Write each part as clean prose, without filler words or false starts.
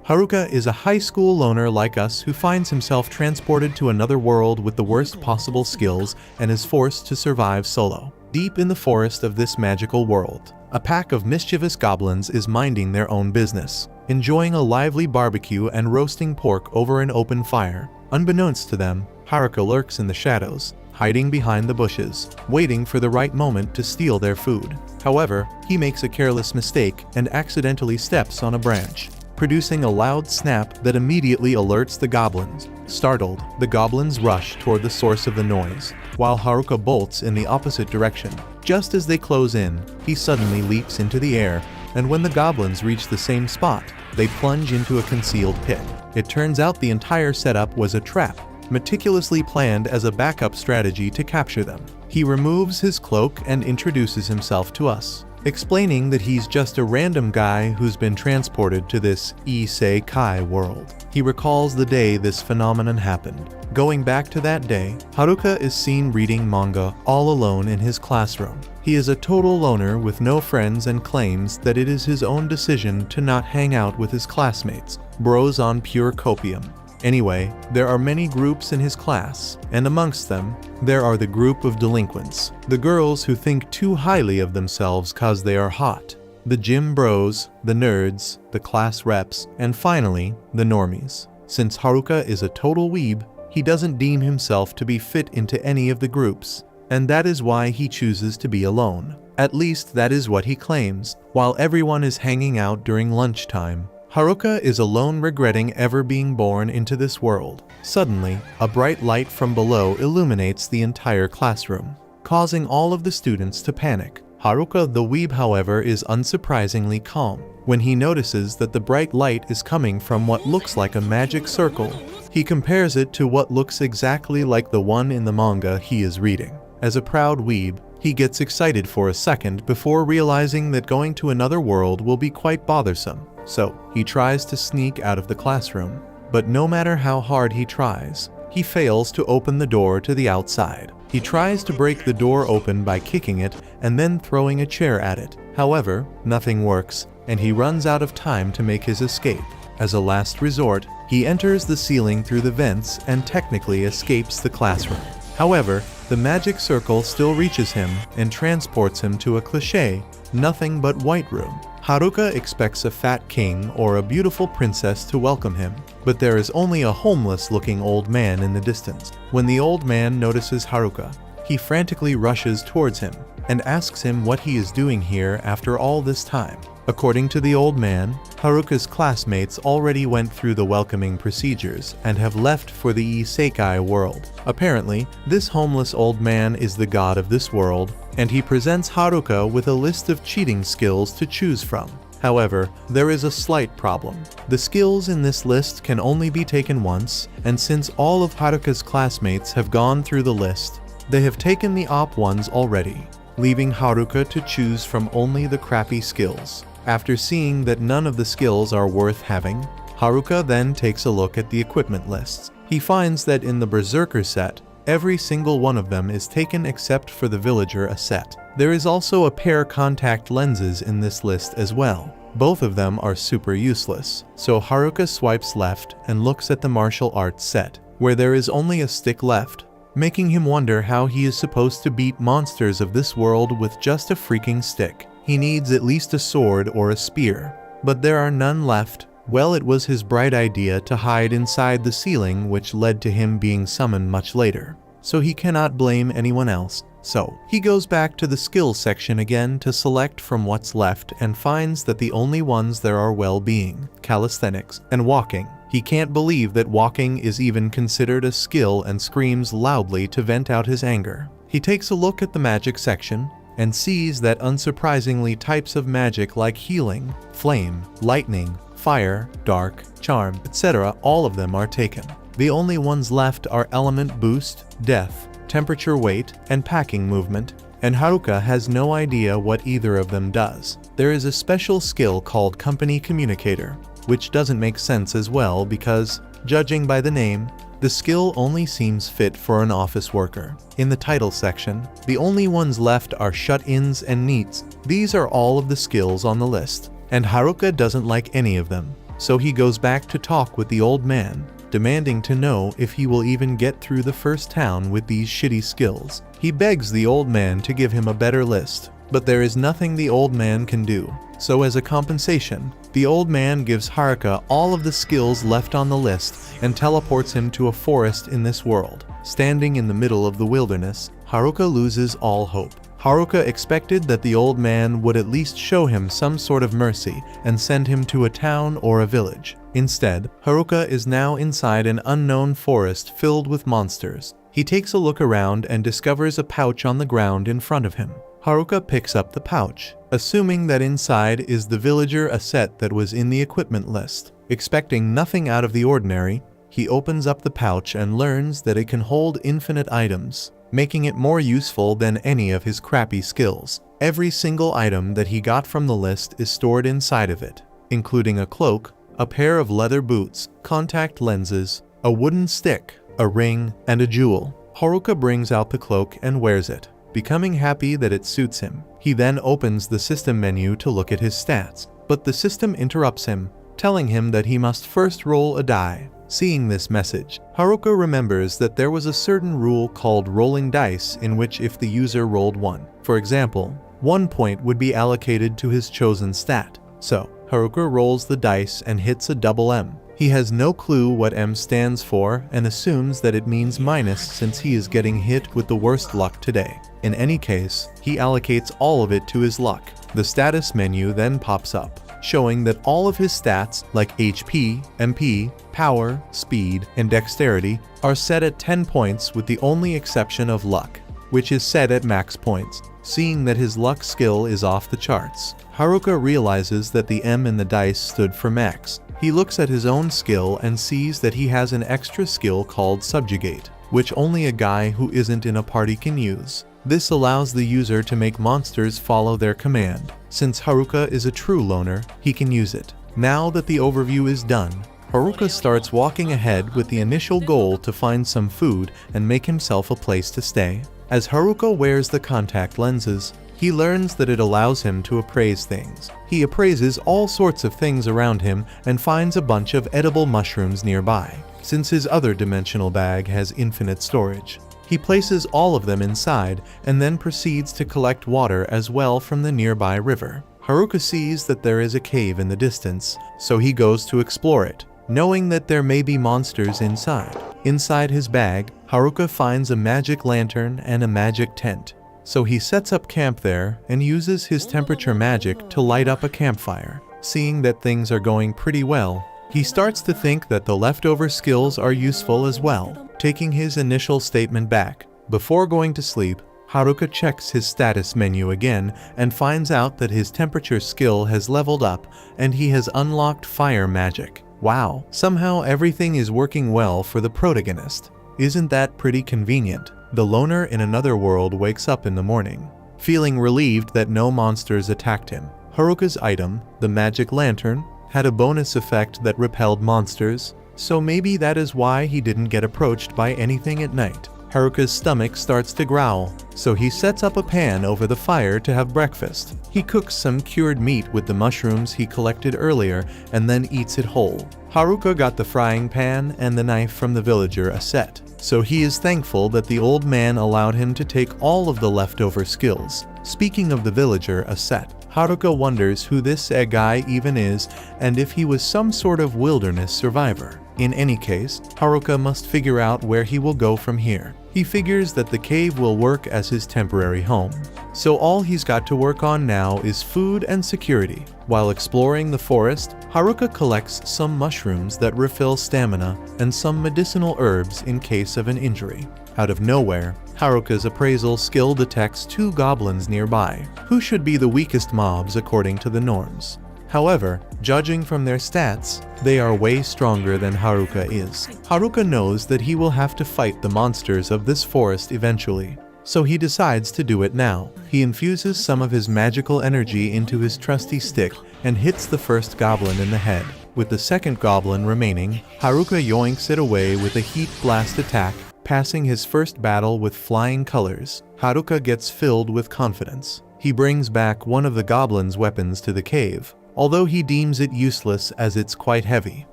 Haruka is a high school loner like us who finds himself transported to another world with the worst possible skills and is forced to survive solo. Deep in the forest of this magical world, a pack of mischievous goblins is minding their own business, enjoying a lively barbecue and roasting pork over an open fire. Unbeknownst to them, Haruka lurks in the shadows, hiding behind the bushes, waiting for the right moment to steal their food. However, he makes a careless mistake and accidentally steps on a branch, producing a loud snap that immediately alerts the goblins. Startled, the goblins rush toward the source of the noise, while Haruka bolts in the opposite direction. Just as they close in, he suddenly leaps into the air, and when the goblins reach the same spot, they plunge into a concealed pit. It turns out the entire setup was a trap, meticulously planned as a backup strategy to capture them. He removes his cloak and introduces himself to us, explaining that he's just a random guy who's been transported to this isekai world. He recalls the day this phenomenon happened. Going back to that day, Haruka is seen reading manga all alone in his classroom. He is a total loner with no friends and claims that it is his own decision to not hang out with his classmates, bros on pure copium. Anyway, there are many groups in his class, and amongst them, there are the group of delinquents, the girls who think too highly of themselves cause they are hot, the gym bros, the nerds, the class reps, and finally, the normies. Since Haruka is a total weeb, he doesn't deem himself to be fit into any of the groups, and that is why he chooses to be alone. At least that is what he claims, while everyone is hanging out during lunchtime. Haruka is alone, regretting ever being born into this world. Suddenly, a bright light from below illuminates the entire classroom, causing all of the students to panic. Haruka the weeb, however, is unsurprisingly calm. When he notices that the bright light is coming from what looks like a magic circle, he compares it to what looks exactly like the one in the manga he is reading. As a proud weeb, he gets excited for a second before realizing that going to another world will be quite bothersome. So, he tries to sneak out of the classroom. But no matter how hard he tries, he fails to open the door to the outside. He tries to break the door open by kicking it and then throwing a chair at it. However, nothing works, and he runs out of time to make his escape. As a last resort, he enters the ceiling through the vents and technically escapes the classroom. However, the magic circle still reaches him and transports him to a cliché, nothing but white room. Haruka expects a fat king or a beautiful princess to welcome him, but there is only a homeless-looking old man in the distance. When the old man notices Haruka, he frantically rushes towards him and asks him what he is doing here after all this time. According to the old man, Haruka's classmates already went through the welcoming procedures and have left for the isekai world. Apparently, this homeless old man is the god of this world, and he presents Haruka with a list of cheating skills to choose from. However, there is a slight problem. The skills in this list can only be taken once, and since all of Haruka's classmates have gone through the list, they have taken the op ones already, leaving Haruka to choose from only the crappy skills. After seeing that none of the skills are worth having, Haruka then takes a look at the equipment lists. He finds that in the Berserker set, every single one of them is taken except for the Villager a set. There is also a pair contact lenses in this list as well. Both of them are super useless, so Haruka swipes left and looks at the martial arts set, where there is only a stick left, making him wonder how he is supposed to beat monsters of this world with just a freaking stick. He needs at least a sword or a spear, but there are none left. Well, it was his bright idea to hide inside the ceiling, which led to him being summoned much later, so he cannot blame anyone else. So, he goes back to the skills section again to select from what's left and finds that the only ones there are well-being, calisthenics, and walking. He can't believe that walking is even considered a skill and screams loudly to vent out his anger. He takes a look at the magic section and sees that unsurprisingly types of magic like healing, flame, lightning, fire, dark, charm, etc., all of them are taken. The only ones left are element boost, death, temperature weight, and packing movement, and Haruka has no idea what either of them does. There is a special skill called company communicator, which doesn't make sense as well because, judging by the name, the skill only seems fit for an office worker. In the title section, the only ones left are shut-ins and neats. These are all of the skills on the list, and Haruka doesn't like any of them. so he goes back to talk with the old man, demanding to know if he will even get through the first town with these shitty skills. He begs the old man to give him a better list, but there is nothing the old man can do. So as a compensation, the old man gives Haruka all of the skills left on the list and teleports him to a forest in this world. Standing in the middle of the wilderness, Haruka loses all hope. Haruka expected that the old man would at least show him some sort of mercy and send him to a town or a village. Instead, Haruka is now inside an unknown forest filled with monsters. He takes a look around and discovers a pouch on the ground in front of him. Haruka picks up the pouch, assuming that inside is the villager asset that was in the equipment list. Expecting nothing out of the ordinary, he opens up the pouch and learns that it can hold infinite items, making it more useful than any of his crappy skills. Every single item that he got from the list is stored inside of it, including a cloak, a pair of leather boots, contact lenses, a wooden stick, a ring, and a jewel. Haruka brings out the cloak and wears it, becoming happy that it suits him. He then opens the system menu to look at his stats, but the system interrupts him, telling him that he must first roll a die. Seeing this message, Haruka remembers that there was a certain rule called rolling dice in which if the user rolled 1, for example, 1 point would be allocated to his chosen stat. So, Haruka rolls the dice and hits a double M. He has no clue what M stands for and assumes that it means minus since he is getting hit with the worst luck today. In any case, he allocates all of it to his luck. The status menu then pops up, showing that all of his stats like HP, MP, power, speed, and dexterity are set at 10 points with the only exception of luck, which is set at max points. Seeing that his luck skill is off the charts, Haruka realizes that the M in the dice stood for max. He looks at his own skill and sees that he has an extra skill called Subjugate, which only a guy who isn't in a party can use. This allows the user to make monsters follow their command. Since Haruka is a true loner, he can use it. Now that the overview is done, Haruka starts walking ahead with the initial goal to find some food and make himself a place to stay. As Haruka wears the contact lenses, he learns that it allows him to appraise things. He appraises all sorts of things around him and finds a bunch of edible mushrooms nearby, since his other dimensional bag has infinite storage. He places all of them inside and then proceeds to collect water as well from the nearby river. Haruka sees that there is a cave in the distance, so he goes to explore it, knowing that there may be monsters inside. Inside his bag, Haruka finds a magic lantern and a magic tent. So he sets up camp there and uses his temperature magic to light up a campfire. Seeing that things are going pretty well, he starts to think that the leftover skills are useful as well, taking his initial statement back. Before going to sleep, Haruka checks his status menu again and finds out that his temperature skill has leveled up and he has unlocked fire magic. Wow, somehow everything is working well for the protagonist. Isn't that pretty convenient? The loner in another world wakes up in the morning, feeling relieved that no monsters attacked him. Haruka's item, the magic lantern, had a bonus effect that repelled monsters, so maybe that is why he didn't get approached by anything at night. Haruka's stomach starts to growl, so he sets up a pan over the fire to have breakfast. He cooks some cured meat with the mushrooms he collected earlier and then eats it whole. Haruka got the frying pan and the knife from the villager Aset, so he is thankful that the old man allowed him to take all of the leftover skills. Speaking of the villager Aset, Haruka wonders who this guy even is and if he was some sort of wilderness survivor. In any case, Haruka must figure out where he will go from here. He figures that the cave will work as his temporary home, so all he's got to work on now is food and security. While exploring the forest, Haruka collects some mushrooms that refill stamina and some medicinal herbs in case of an injury. Out of nowhere, Haruka's appraisal skill detects 2 goblins nearby, who should be the weakest mobs according to the norms. However, judging from their stats, they are way stronger than Haruka is. Haruka knows that he will have to fight the monsters of this forest eventually, so he decides to do it now. He infuses some of his magical energy into his trusty stick and hits the first goblin in the head. With the second goblin remaining, Haruka yoinks it away with a heat blast attack, passing his first battle with flying colors. Haruka gets filled with confidence. He brings back one of the goblin's weapons to the cave, although he deems it useless as it's quite heavy.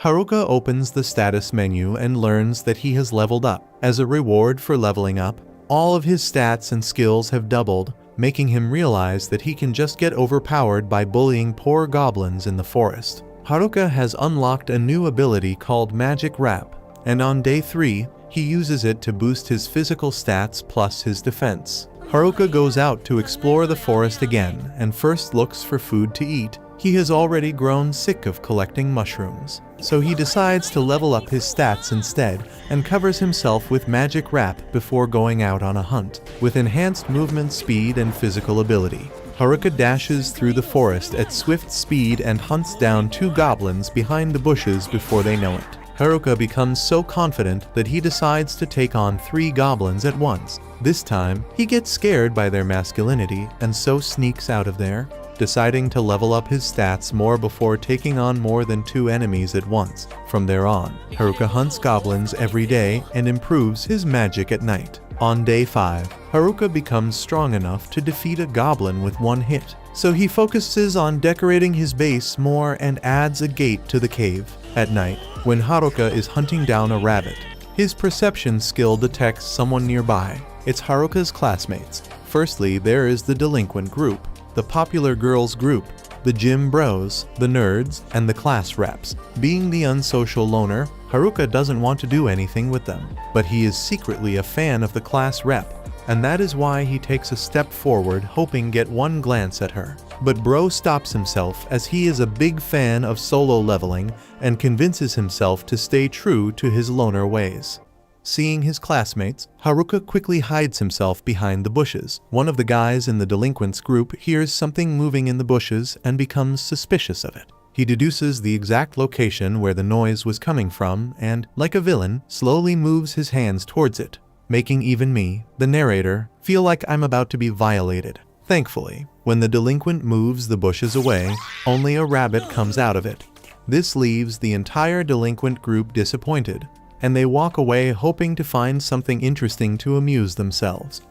Haruka opens the status menu and learns that he has leveled up. As a reward for leveling up, all of his stats and skills have doubled, making him realize that he can just get overpowered by bullying poor goblins in the forest. Haruka has unlocked a new ability called Magic Wrap, and on day 3, he uses it to boost his physical stats plus his defense. Haruka goes out to explore the forest again and first looks for food to eat. He has already grown sick of collecting mushrooms, so he decides to level up his stats instead and covers himself with Magic Wrap before going out on a hunt. With enhanced movement speed and physical ability, Haruka dashes through the forest at swift speed and hunts down 2 goblins behind the bushes before they know it. Haruka becomes so confident that he decides to take on 3 goblins at once. This time, he gets scared by their masculinity and so sneaks out of there, deciding to level up his stats more before taking on more than 2 enemies at once. From there on, Haruka hunts goblins every day and improves his magic at night. On day 5, Haruka becomes strong enough to defeat a goblin with 1 hit, so he focuses on decorating his base more and adds a gate to the cave. At night, when Haruka is hunting down a rabbit, his perception skill detects someone nearby. It's Haruka's classmates. Firstly, there is the delinquent group, the popular girls group, the gym bros, the nerds, and the class reps. Being the unsocial loner, Haruka doesn't want to do anything with them, but he is secretly a fan of the class rep, and that is why he takes a step forward hoping get one glance at her. But Bro stops himself as he is a big fan of solo leveling and convinces himself to stay true to his loner ways. Seeing his classmates, Haruka quickly hides himself behind the bushes. One of the guys in the delinquents group hears something moving in the bushes and becomes suspicious of it. He deduces the exact location where the noise was coming from and, like a villain, slowly moves his hands towards it, making even me, the narrator, feel like I'm about to be violated. Thankfully, when the delinquent moves the bushes away, only a rabbit comes out of it. This leaves the entire delinquent group disappointed, and they walk away hoping to find something interesting to amuse themselves.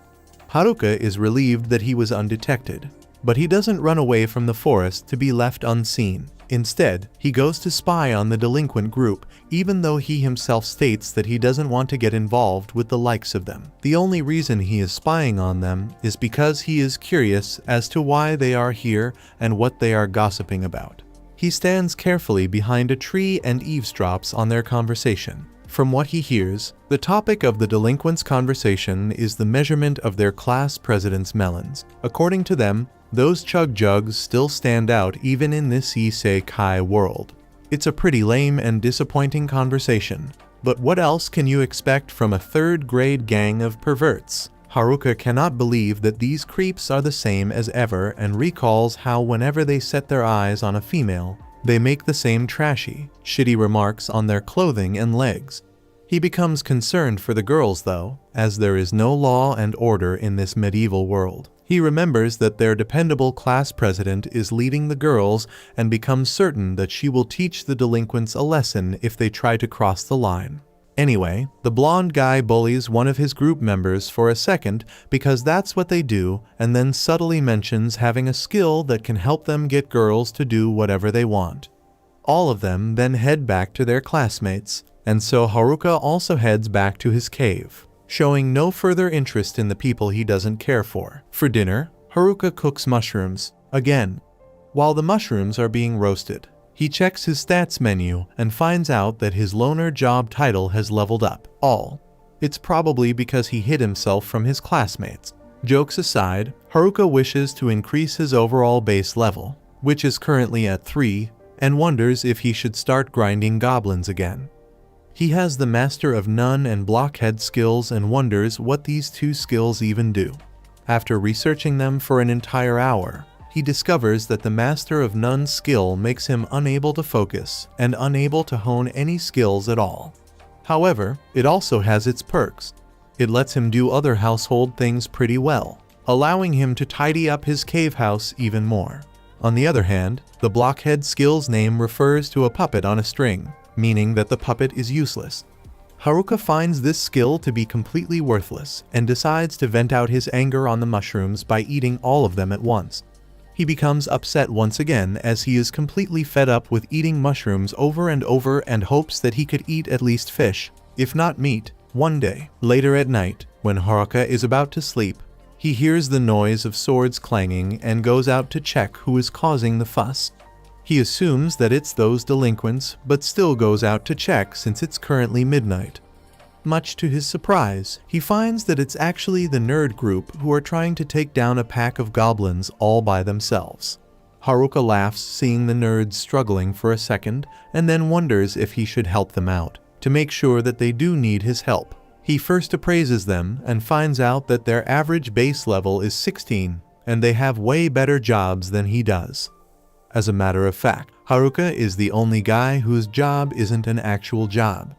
Haruka is relieved that he was undetected, but he doesn't run away from the forest to be left unseen. Instead, he goes to spy on the delinquent group, even though he himself states that he doesn't want to get involved with the likes of them. The only reason he is spying on them is because he is curious as to why they are here and what they are gossiping about. He stands carefully behind a tree and eavesdrops on their conversation. From what he hears, the topic of the delinquents' conversation is the measurement of their class president's melons. According to them, those chug jugs still stand out even in this isekai world. It's a pretty lame and disappointing conversation, but what else can you expect from a 3rd grade gang of perverts? Haruka cannot believe that these creeps are the same as ever and recalls how whenever they set their eyes on a female, they make the same trashy, shitty remarks on their clothing and legs. He becomes concerned for the girls though, as there is no law and order in this medieval world. He remembers that their dependable class president is leading the girls and becomes certain that she will teach the delinquents a lesson if they try to cross the line. Anyway, the blonde guy bullies one of his group members for a second because that's what they do, and then subtly mentions having a skill that can help them get girls to do whatever they want. All of them then head back to their classmates, and so Haruka also heads back to his cave, showing no further interest in the people he doesn't care for. For dinner, Haruka cooks mushrooms, again. While the mushrooms are being roasted, he checks his stats menu and finds out that his loner job title has leveled up. It's probably because he hid himself from his classmates. Jokes aside, Haruka wishes to increase his overall base level, which is currently at 3, and wonders if he should start grinding goblins again. He has the Master of None and Blockhead skills and wonders what these 2 skills even do. After researching them for an entire hour, he discovers that the Master of None skill makes him unable to focus and unable to hone any skills at all. However, it also has its perks. It lets him do other household things pretty well, allowing him to tidy up his cave house even more. On the other hand, the Blockhead skill's name refers to a puppet on a string, meaning that the puppet is useless. Haruka finds this skill to be completely worthless and decides to vent out his anger on the mushrooms by eating all of them at once. He becomes upset once again as he is completely fed up with eating mushrooms over and over and hopes that he could eat at least fish, if not meat, one day. Later at night, when Haruka is about to sleep, he hears the noise of swords clanging and goes out to check who is causing the fuss. He assumes that it's those delinquents, but still goes out to check since it's currently midnight. Much to his surprise, he finds that it's actually the nerd group who are trying to take down a pack of goblins all by themselves. Haruka laughs seeing the nerds struggling for a second and then wonders if he should help them out, to make sure that they do need his help. He first appraises them and finds out that their average base level is 16 and they have way better jobs than he does. As a matter of fact, Haruka is the only guy whose job isn't an actual job.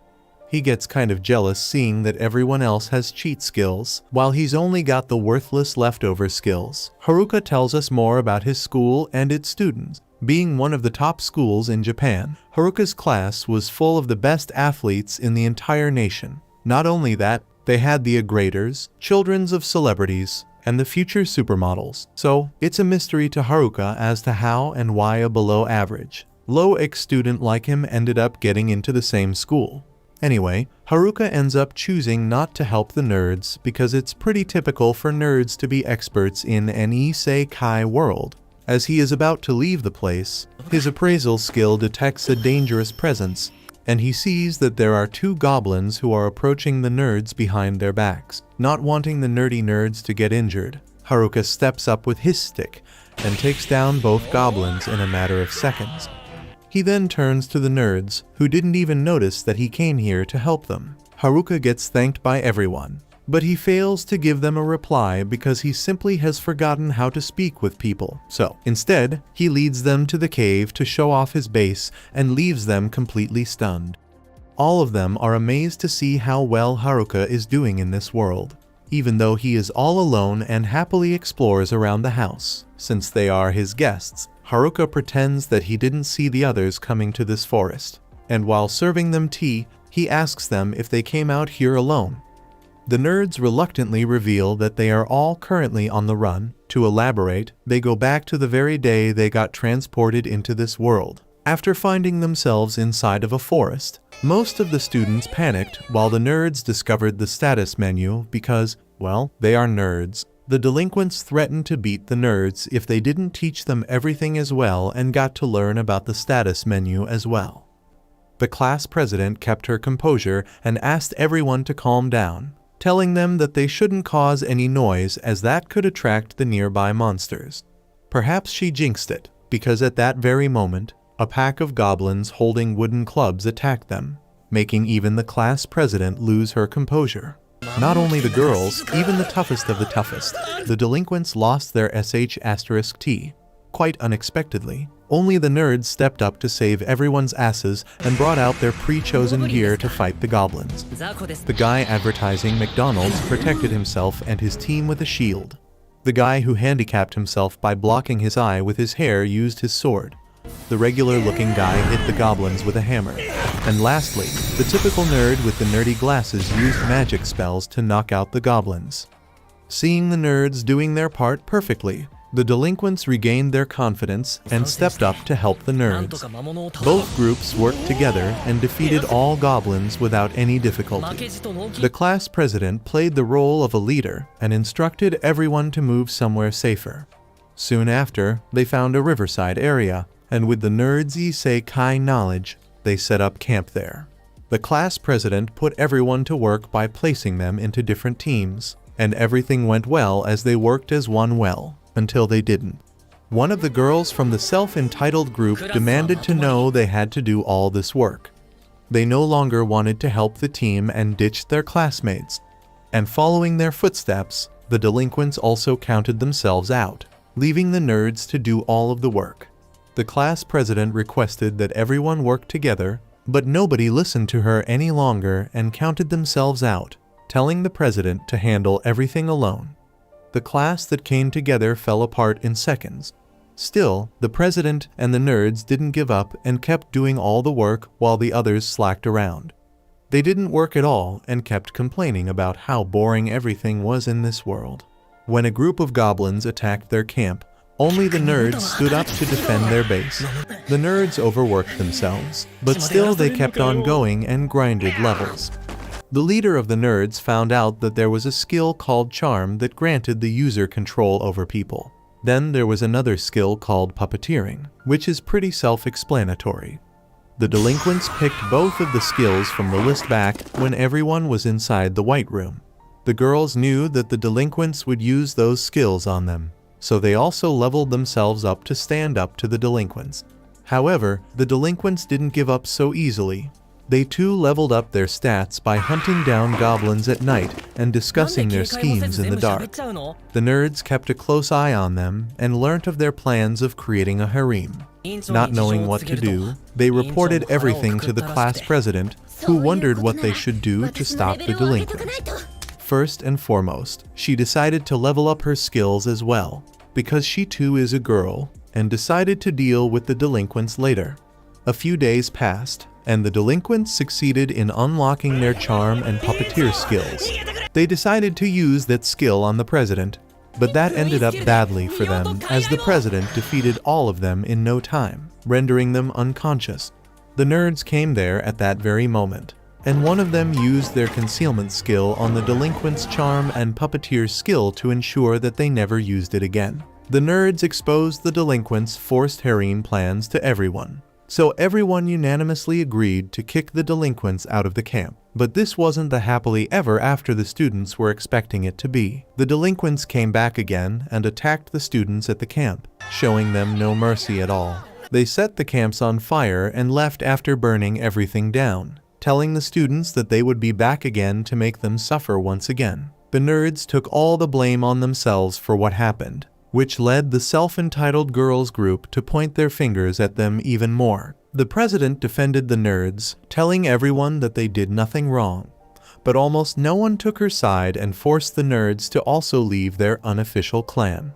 He gets kind of jealous seeing that everyone else has cheat skills, while he's only got the worthless leftover skills. Haruka tells us more about his school and its students. Being one of the top schools in Japan, Haruka's class was full of the best athletes in the entire nation. Not only that, they had the graders, children of celebrities, and the future supermodels. So, it's a mystery to Haruka as to how and why a below average, low-IQ student like him ended up getting into the same school. Anyway, Haruka ends up choosing not to help the nerds because it's pretty typical for nerds to be experts in an isekai world. As he is about to leave the place, his appraisal skill detects a dangerous presence, and he sees that there are two goblins who are approaching the nerds behind their backs. Not wanting the nerdy nerds to get injured, Haruka steps up with his stick and takes down both goblins in a matter of seconds. He then turns to the nerds, who didn't even notice that he came here to help them. Haruka gets thanked by everyone, but he fails to give them a reply because he simply has forgotten how to speak with people. So, instead, he leads them to the cave to show off his base and leaves them completely stunned. All of them are amazed to see how well Haruka is doing in this world, even though he is all alone and happily explores around the house. Since they are his guests, Haruka pretends that he didn't see the others coming to this forest, and while serving them tea, he asks them if they came out here alone. The nerds reluctantly reveal that they are all currently on the run. To elaborate, they go back to the very day they got transported into this world. After finding themselves inside of a forest, most of the students panicked while the nerds discovered the status menu because, well, they are nerds. The delinquents threatened to beat the nerds if they didn't teach them everything as well and got to learn about the status menu as well. The class president kept her composure and asked everyone to calm down, telling them that they shouldn't cause any noise as that could attract the nearby monsters. Perhaps she jinxed it, because at that very moment, a pack of goblins holding wooden clubs attacked them, making even the class president lose her composure. Not only the girls, even the toughest of the toughest, the delinquents lost their sh*T. Quite unexpectedly, only the nerds stepped up to save everyone's asses and brought out their pre-chosen gear to fight the goblins. The guy advertising McDonald's protected himself and his team with a shield. The guy who handicapped himself by blocking his eye with his hair used his sword. The regular-looking guy hit the goblins with a hammer. And lastly, the typical nerd with the nerdy glasses used magic spells to knock out the goblins. Seeing the nerds doing their part perfectly, the delinquents regained their confidence and stepped up to help the nerds. Both groups worked together and defeated all goblins without any difficulty. The class president played the role of a leader and instructed everyone to move somewhere safer. Soon after, they found a riverside area, and with the nerds' isekai knowledge, they set up camp there. The class president put everyone to work by placing them into different teams, and everything went well as they worked as one well, until they didn't. One of the girls from the self-entitled group demanded to know they had to do all this work. They no longer wanted to help the team and ditched their classmates. And following their footsteps, the delinquents also counted themselves out, leaving the nerds to do all of the work. The class president requested that everyone work together, but nobody listened to her any longer and counted themselves out, telling the president to handle everything alone. The class that came together fell apart in seconds. Still, the president and the nerds didn't give up and kept doing all the work while the others slacked around. They didn't work at all and kept complaining about how boring everything was in this world. When a group of goblins attacked their camp, Only the nerds stood up to defend their base. The nerds overworked themselves, but still they kept on going and grinded levels. The leader of the nerds found out that there was a skill called Charm that granted the user control over people. Then there was another skill called Puppeteering, which is pretty self-explanatory. The delinquents picked both of the skills from the list back when everyone was inside the White Room. The girls knew that the delinquents would use those skills on them, so they also leveled themselves up to stand up to the delinquents. However, the delinquents didn't give up so easily. They too leveled up their stats by hunting down goblins at night and discussing their schemes in the dark. The nerds kept a close eye on them and learnt of their plans of creating a harem. Not knowing what to do, they reported everything to the class president, who wondered what they should do to stop the delinquents. First and foremost, she decided to level up her skills as well, because she too is a girl, and decided to deal with the delinquents later. A few days passed, and the delinquents succeeded in unlocking their charm and puppeteer skills. They decided to use that skill on the president, but that ended up badly for them as the president defeated all of them in no time, rendering them unconscious. The nerds came there at that very moment, and one of them used their concealment skill on the delinquent's charm and puppeteer skill to ensure that they never used it again. The nerds exposed the delinquents' forced harem plans to everyone. So everyone unanimously agreed to kick the delinquents out of the camp. But this wasn't the happily ever after the students were expecting it to be. The delinquents came back again and attacked the students at the camp, showing them no mercy at all. They set the camps on fire and left after burning everything down, telling the students that they would be back again to make them suffer once again. The nerds took all the blame on themselves for what happened, which led the self-entitled girls group to point their fingers at them even more. The president defended the nerds, telling everyone that they did nothing wrong, but almost no one took her side and forced the nerds to also leave their unofficial clan.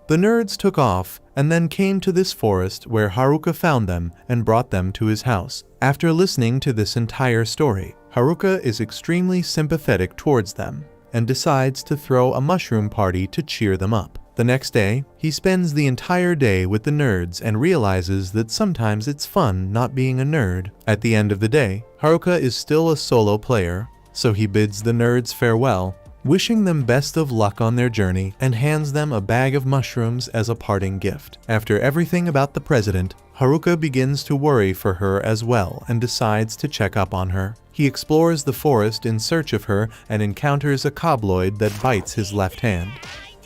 The nerds took off and then came to this forest where Haruka found them and brought them to his house. After listening to this entire story, Haruka is extremely sympathetic towards them and decides to throw a mushroom party to cheer them up. The next day, he spends the entire day with the nerds and realizes that sometimes it's fun not being a nerd. At the end of the day, Haruka is still a solo player, so he bids the nerds farewell, wishing them best of luck on their journey and hands them a bag of mushrooms as a parting gift. After everything about the president, Haruka begins to worry for her as well and decides to check up on her. He explores the forest in search of her and encounters a cobloid that bites his left hand.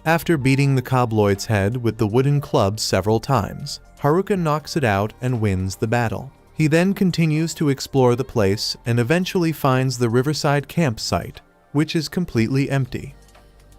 After beating the cobloid's head with the wooden club several times, Haruka knocks it out and wins the battle. He then continues to explore the place and eventually finds the riverside campsite, which is completely empty.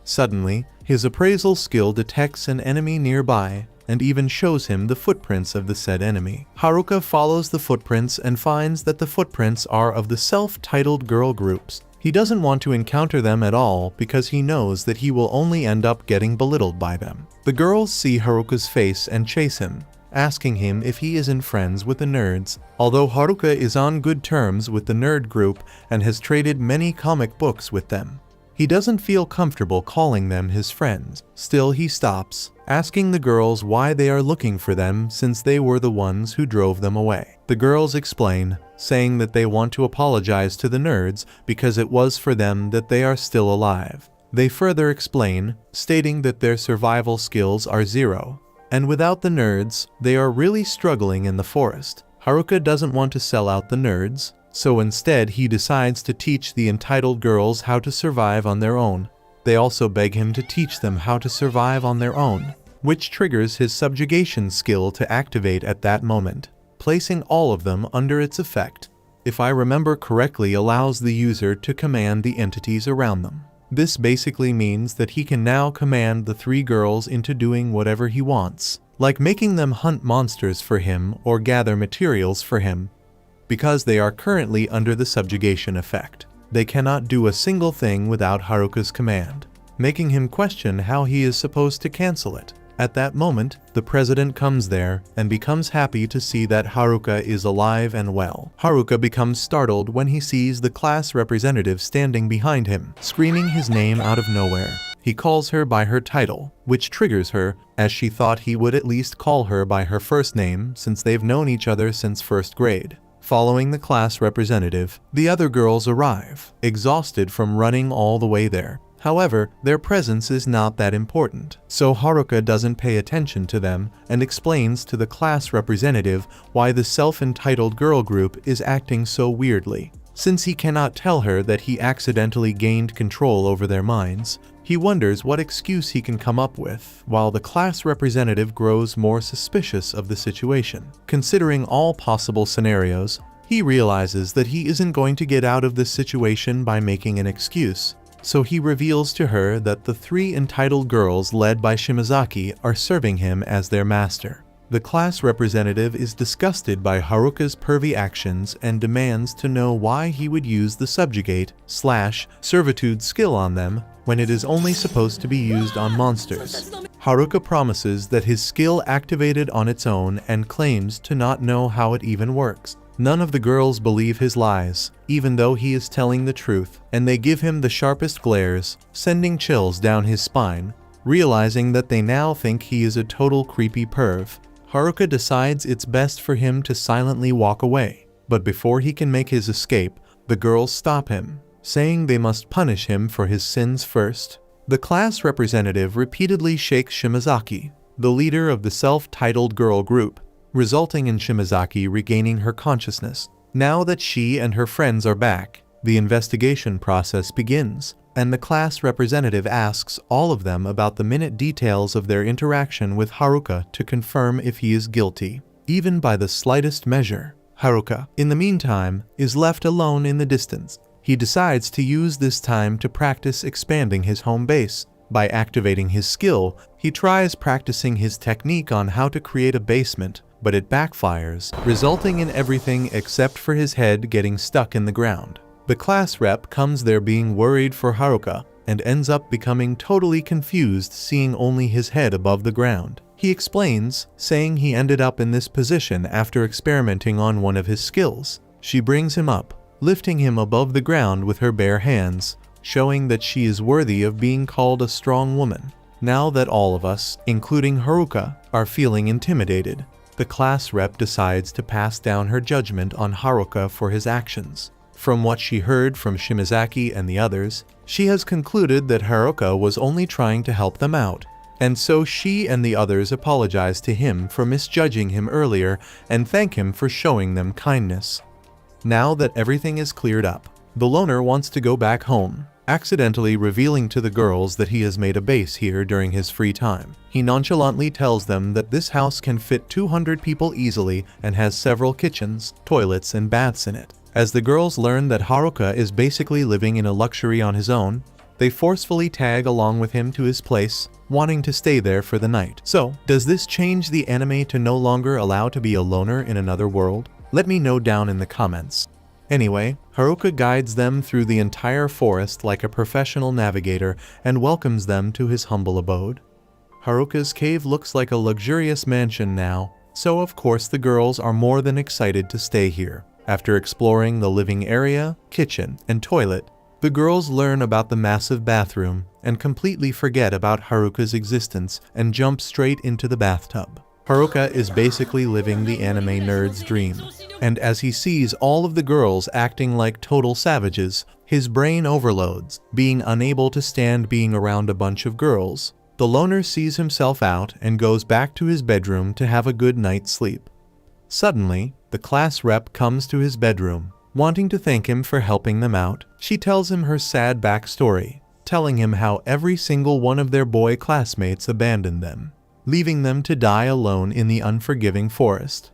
Suddenly, his appraisal skill detects an enemy nearby and even shows him the footprints of the said enemy. Haruka follows the footprints and finds that the footprints are of the self-titled girl groups. He doesn't want to encounter them at all because he knows that he will only end up getting belittled by them. The girls see Haruka's face and chase him, asking him if he isn't friends with the nerds. Although Haruka is on good terms with the nerd group and has traded many comic books with them, he doesn't feel comfortable calling them his friends. Still, he stops, asking the girls why they are looking for them since they were the ones who drove them away. The girls explain, saying that they want to apologize to the nerds because it was for them that they are still alive. They further explain, stating that their survival skills are 0, and without the nerds, they are really struggling in the forest. Haruka doesn't want to sell out the nerds, so instead he decides to teach the entitled girls how to survive on their own. They also beg him to teach them how to survive on their own, which triggers his subjugation skill to activate at that moment, placing all of them under its effect. If I remember correctly, allows the user to command the entities around them. This basically means that he can now command the 3 girls into doing whatever he wants, like making them hunt monsters for him or gather materials for him. Because they are currently under the subjugation effect, they cannot do a single thing without Haruka's command, making him question how he is supposed to cancel it. At that moment, the president comes there and becomes happy to see that Haruka is alive and well. Haruka becomes startled when he sees the class representative standing behind him, screaming his name out of nowhere. He calls her by her title, which triggers her, as she thought he would at least call her by her first name since they've known each other since first grade. Following the class representative, the other girls arrive, exhausted from running all the way there. However, their presence is not that important, so Haruka doesn't pay attention to them and explains to the class representative why the self-entitled girl group is acting so weirdly. Since he cannot tell her that he accidentally gained control over their minds, he wonders what excuse he can come up with, while the class representative grows more suspicious of the situation. Considering all possible scenarios, he realizes that he isn't going to get out of this situation by making an excuse. So he reveals to her that the 3 entitled girls led by Shimazaki are serving him as their master. The class representative is disgusted by Haruka's pervy actions and demands to know why he would use the subjugate/servitude skill on them when it is only supposed to be used on monsters. Haruka promises that his skill activated on its own and claims to not know how it even works. None of the girls believe his lies, even though he is telling the truth, and they give him the sharpest glares, sending chills down his spine. Realizing that they now think he is a total creepy perv, Haruka decides it's best for him to silently walk away. But before he can make his escape, the girls stop him, saying they must punish him for his sins first. The class representative repeatedly shakes Shimazaki, the leader of the self-titled girl group, resulting in Shimazaki regaining her consciousness. Now that she and her friends are back, the investigation process begins, and the class representative asks all of them about the minute details of their interaction with Haruka to confirm if he is guilty, even by the slightest measure. Haruka, in the meantime, is left alone in the distance. He decides to use this time to practice expanding his home base. By activating his skill, he tries practicing his technique on how to create a basement, but it backfires, resulting in everything except for his head getting stuck in the ground. The class rep comes there being worried for Haruka, and ends up becoming totally confused seeing only his head above the ground. He explains, saying he ended up in this position after experimenting on one of his skills. She brings him up, lifting him above the ground with her bare hands, showing that she is worthy of being called a strong woman. Now that all of us, including Haruka, are feeling intimidated, the class rep decides to pass down her judgment on Haruka for his actions. From what she heard from Shimazaki and the others, she has concluded that Haruka was only trying to help them out, and so she and the others apologize to him for misjudging him earlier and thank him for showing them kindness. Now that everything is cleared up, the loner wants to go back home, accidentally revealing to the girls that he has made a base here during his free time. He nonchalantly tells them that this house can fit 200 people easily and has several kitchens, toilets, and baths in it. As the girls learn that Haruka is basically living in a luxury on his own, they forcefully tag along with him to his place, wanting to stay there for the night. So, does this change the anime to no longer allow to be a loner in another world? Let me know down in the comments. Anyway, Haruka guides them through the entire forest like a professional navigator and welcomes them to his humble abode. Haruka's cave looks like a luxurious mansion now, so of course the girls are more than excited to stay here. After exploring the living area, kitchen, and toilet, the girls learn about the massive bathroom and completely forget about Haruka's existence and jump straight into the bathtub. Haruka is basically living the anime nerd's dream, and as he sees all of the girls acting like total savages, his brain overloads, being unable to stand being around a bunch of girls. The loner sees himself out and goes back to his bedroom to have a good night's sleep. Suddenly, the class rep comes to his bedroom, wanting to thank him for helping them out. She tells him her sad backstory, telling him how every single one of their boy classmates abandoned them, leaving them to die alone in the unforgiving forest.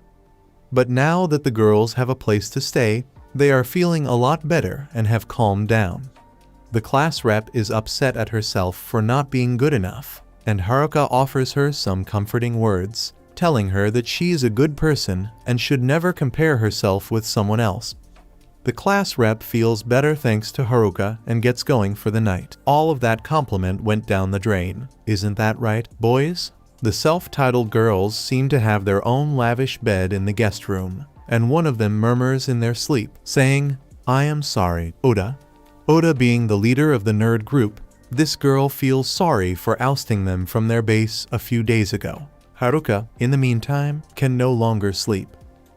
But now that the girls have a place to stay, they are feeling a lot better and have calmed down. The class rep is upset at herself for not being good enough, and Haruka offers her some comforting words, telling her that she is a good person and should never compare herself with someone else. The class rep feels better thanks to Haruka and gets going for the night. All of that compliment went down the drain. Isn't that right, boys? The self-titled girls seem to have their own lavish bed in the guest room, and one of them murmurs in their sleep, saying, "I am sorry, Oda." Oda, being the leader of the nerd group, This girl feels sorry for ousting them from their base a few days ago. Haruka, in the meantime, can no longer sleep.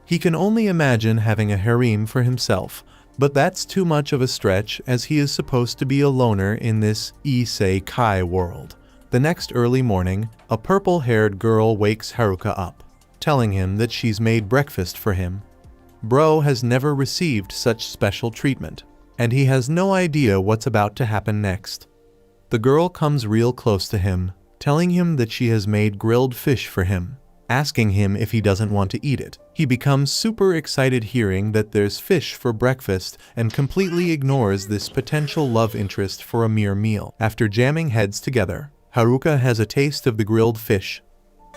He can only imagine having a harem for himself, but that's too much of a stretch as he is supposed to be a loner in this isekai world. The next early morning, a purple-haired girl wakes Haruka up, telling him that she's made breakfast for him. Bro has never received such special treatment, and he has no idea what's about to happen next. The girl comes real close to him, telling him that she has made grilled fish for him, asking him if he doesn't want to eat it. He becomes super excited hearing that there's fish for breakfast and completely ignores this potential love interest for a mere meal. After jamming heads together, Haruka has a taste of the grilled fish.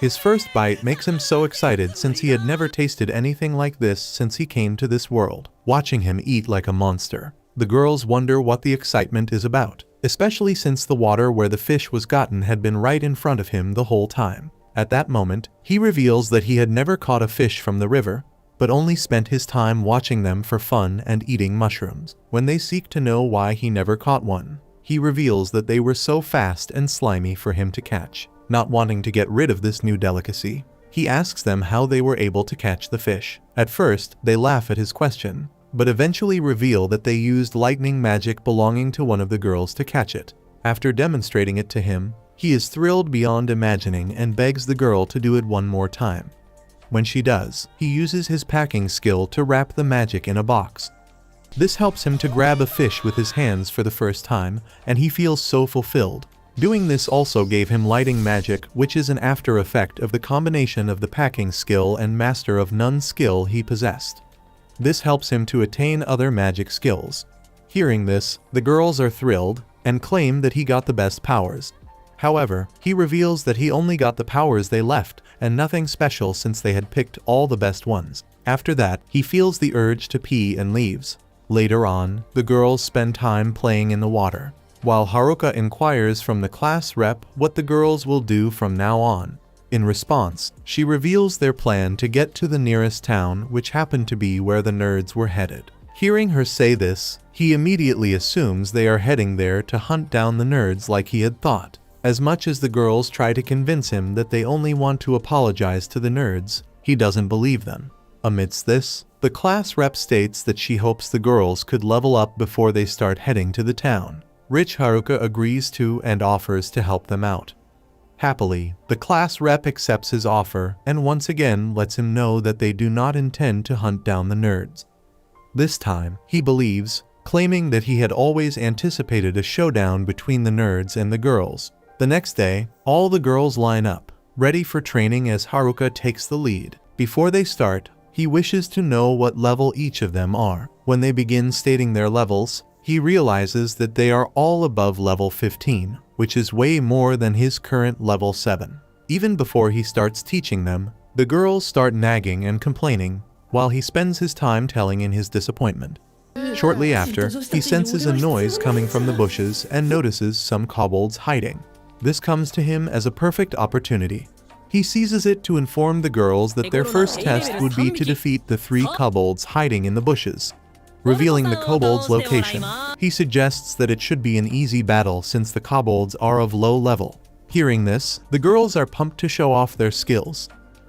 His first bite makes him so excited since he had never tasted anything like this since he came to this world, watching him eat like a monster. The girls wonder what the excitement is about, especially since the water where the fish was gotten had been right in front of him the whole time. At that moment, he reveals that he had never caught a fish from the river, but only spent his time watching them for fun and eating mushrooms. When they seek to know why he never caught one, he reveals that they were so fast and slimy for him to catch. Not wanting to get rid of this new delicacy, he asks them how they were able to catch the fish. At first, they laugh at his question, but eventually reveal that they used lightning magic belonging to one of the girls to catch it. After demonstrating it to him, he is thrilled beyond imagining and begs the girl to do it one more time. When she does, he uses his packing skill to wrap the magic in a box. This helps him to grab a fish with his hands for the first time, and he feels so fulfilled. Doing this also gave him lighting magic, which is an after effect of the combination of the packing skill and Master of None skill he possessed. This helps him to attain other magic skills. Hearing this, the girls are thrilled and claim that he got the best powers. However, he reveals that he only got the powers they left and nothing special since they had picked all the best ones. After that, he feels the urge to pee and leaves. Later on, the girls spend time playing in the water, while Haruka inquires from the class rep what the girls will do from now on. In response, she reveals their plan to get to the nearest town, which happened to be where the nerds were headed. Hearing her say this, he immediately assumes they are heading there to hunt down the nerds like he had thought. As much as the girls try to convince him that they only want to apologize to the nerds, he doesn't believe them. Amidst this, the class rep states that she hopes the girls could level up before they start heading to the town. Rich Haruka agrees to and offers to help them out. Happily, the class rep accepts his offer and once again lets him know that they do not intend to hunt down the nerds. This time, he believes, claiming that he had always anticipated a showdown between the nerds and the girls. The next day, all the girls line up, ready for training as Haruka takes the lead. Before they start, he wishes to know what level each of them are. When they begin stating their levels, he realizes that they are all above level 15, which is way more than his current level 7. Even before he starts teaching them, the girls start nagging and complaining, while he spends his time telling in his disappointment. Shortly after, he senses a noise coming from the bushes and notices some kobolds hiding. This comes to him as a perfect opportunity. He seizes it to inform the girls that their first test would be to defeat the 3 kobolds hiding in the bushes. Revealing the kobolds' location, he suggests that it should be an easy battle since the kobolds are of low level. Hearing this, the girls are pumped to show off their skills.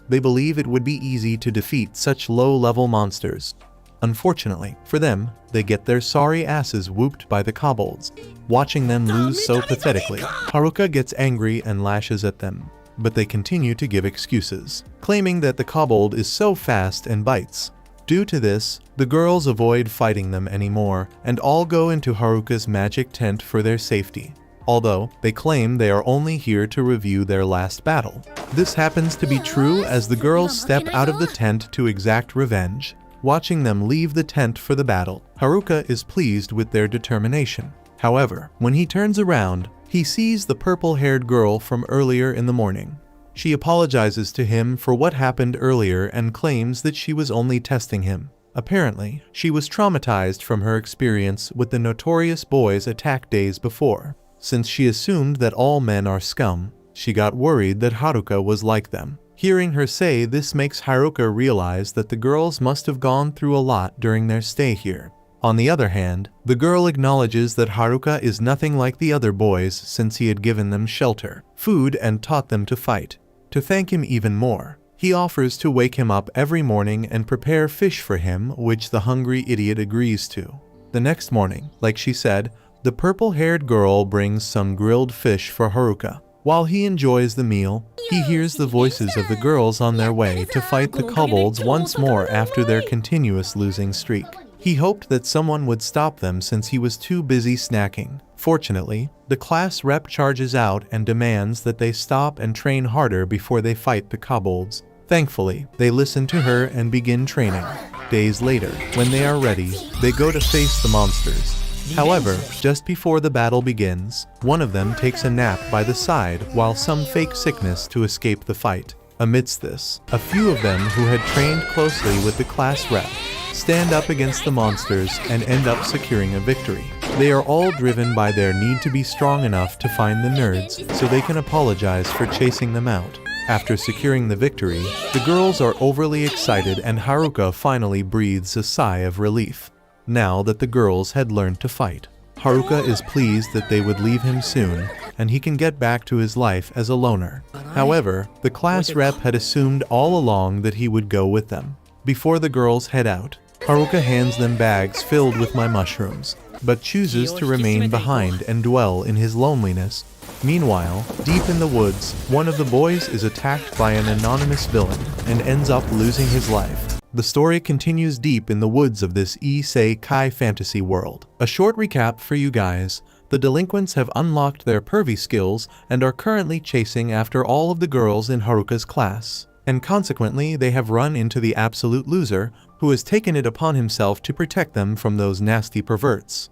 They believe it would be easy to defeat such low-level monsters. Unfortunately for them, they get their sorry asses whooped by the kobolds. Watching them lose so pathetically, Haruka gets angry and lashes at them, but they continue to give excuses, claiming that the kobold is so fast and bites. Due to this, the girls avoid fighting them anymore and all go into Haruka's magic tent for their safety, although they claim they are only here to review their last battle. This happens to be true as the girls step out of the tent to exact revenge. Watching them leave the tent for the battle, Haruka is pleased with their determination. However, when he turns around, he sees the purple-haired girl from earlier in the morning. She apologizes to him for what happened earlier and claims that she was only testing him. Apparently, she was traumatized from her experience with the notorious boys' attack days before. Since she assumed that all men are scum, she got worried that Haruka was like them. Hearing her say this makes Haruka realize that the girls must have gone through a lot during their stay here. On the other hand, the girl acknowledges that Haruka is nothing like the other boys since he had given them shelter, food, and taught them to fight. To thank him even more, he offers to wake him up every morning and prepare fish for him, which the hungry idiot agrees to. The next morning, like she said, the purple-haired girl brings some grilled fish for Haruka. While he enjoys the meal, he hears the voices of the girls on their way to fight the kobolds once more after their continuous losing streak. He hoped that someone would stop them since he was too busy snacking. Fortunately, the class rep charges out and demands that they stop and train harder before they fight the kobolds. Thankfully, they listen to her and begin training. Days later, when they are ready, they go to face the monsters. However, just before the battle begins, one of them takes a nap by the side while some fake sickness to escape the fight. Amidst this, a few of them who had trained closely with the class rep stand up against the monsters and end up securing a victory. They are all driven by their need to be strong enough to find the nerds so they can apologize for chasing them out. After securing the victory, the girls are overly excited and Haruka finally breathes a sigh of relief. Now that the girls had learned to fight, Haruka is pleased that they would leave him soon and he can get back to his life as a loner. However, the class rep had assumed all along that he would go with them. Before the girls head out, Haruka hands them bags filled with my mushrooms, but chooses to remain behind and dwell in his loneliness. Meanwhile, deep in the woods, one of the boys is attacked by an anonymous villain and ends up losing his life. The story continues deep in the woods of this isekai fantasy world. A short recap for you guys. The delinquents have unlocked their pervy skills and are currently chasing after all of the girls in Haruka's class. And consequently, they have run into the absolute loser, who has taken it upon himself to protect them from those nasty perverts.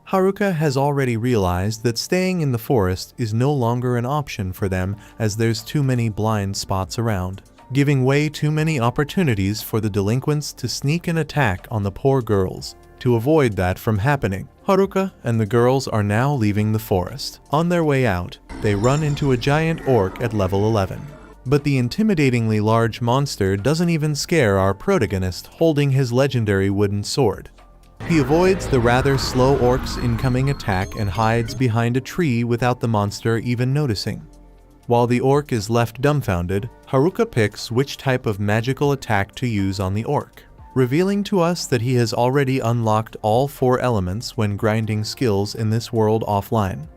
Haruka has already realized that staying in the forest is no longer an option for them as there's too many blind spots around, giving way too many opportunities for the delinquents to sneak an attack on the poor girls. To avoid that from happening, Haruka and the girls are now leaving the forest. On their way out, they run into a giant orc at level 11. But the intimidatingly large monster doesn't even scare our protagonist holding his legendary wooden sword. He avoids the rather slow orc's incoming attack and hides behind a tree without the monster even noticing. While the orc is left dumbfounded, Haruka picks which type of magical attack to use on the orc, revealing to us that he has already unlocked all 4 elements when grinding skills in this world offline.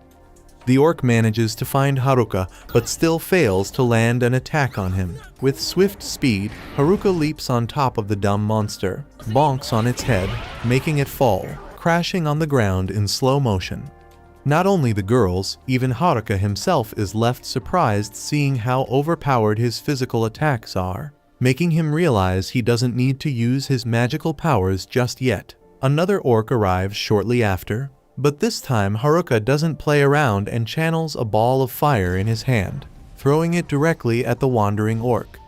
The orc manages to find Haruka, but still fails to land an attack on him. With swift speed, Haruka leaps on top of the dumb monster, bonks on its head, making it fall, crashing on the ground in slow motion. Not only the girls, even Haruka himself is left surprised seeing how overpowered his physical attacks are, making him realize he doesn't need to use his magical powers just yet. Another orc arrives shortly after, but this time Haruka doesn't play around and channels a ball of fire in his hand, throwing it directly at the wandering orc.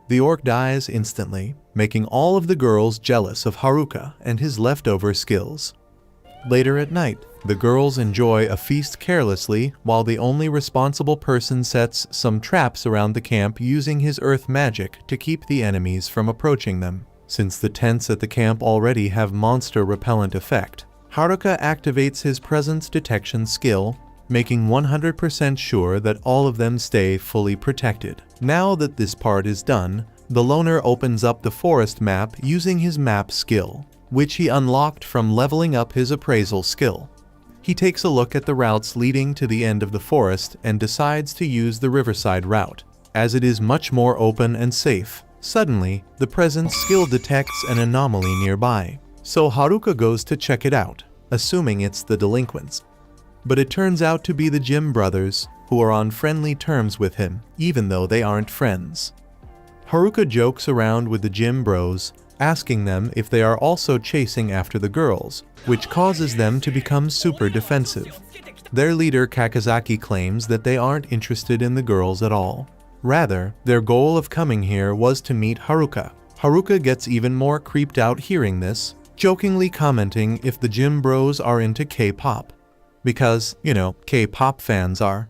The orc dies instantly, making all of the girls jealous of Haruka and his leftover skills. Later at night, the girls enjoy a feast carelessly while the only responsible person sets some traps around the camp using his earth magic to keep the enemies from approaching them. Since the tents at the camp already have monster repellent effect, Haruka activates his presence detection skill, making 100% sure that all of them stay fully protected. Now that this part is done, the loner opens up the forest map using his map skill, which he unlocked from leveling up his appraisal skill. He takes a look at the routes leading to the end of the forest and decides to use the riverside route, as it is much more open and safe. Suddenly, the presence skill detects an anomaly nearby. So Haruka goes to check it out, assuming it's the delinquents. But it turns out to be the Jim brothers, who are on friendly terms with him, even though they aren't friends. Haruka jokes around with the Jim bros, asking them if they are also chasing after the girls, which causes them to become super defensive. Their leader Kakazaki claims that they aren't interested in the girls at all. Rather, their goal of coming here was to meet Haruka. Haruka gets even more creeped out hearing this, jokingly commenting if the Jim bros are into K-pop. Because, K-pop fans are.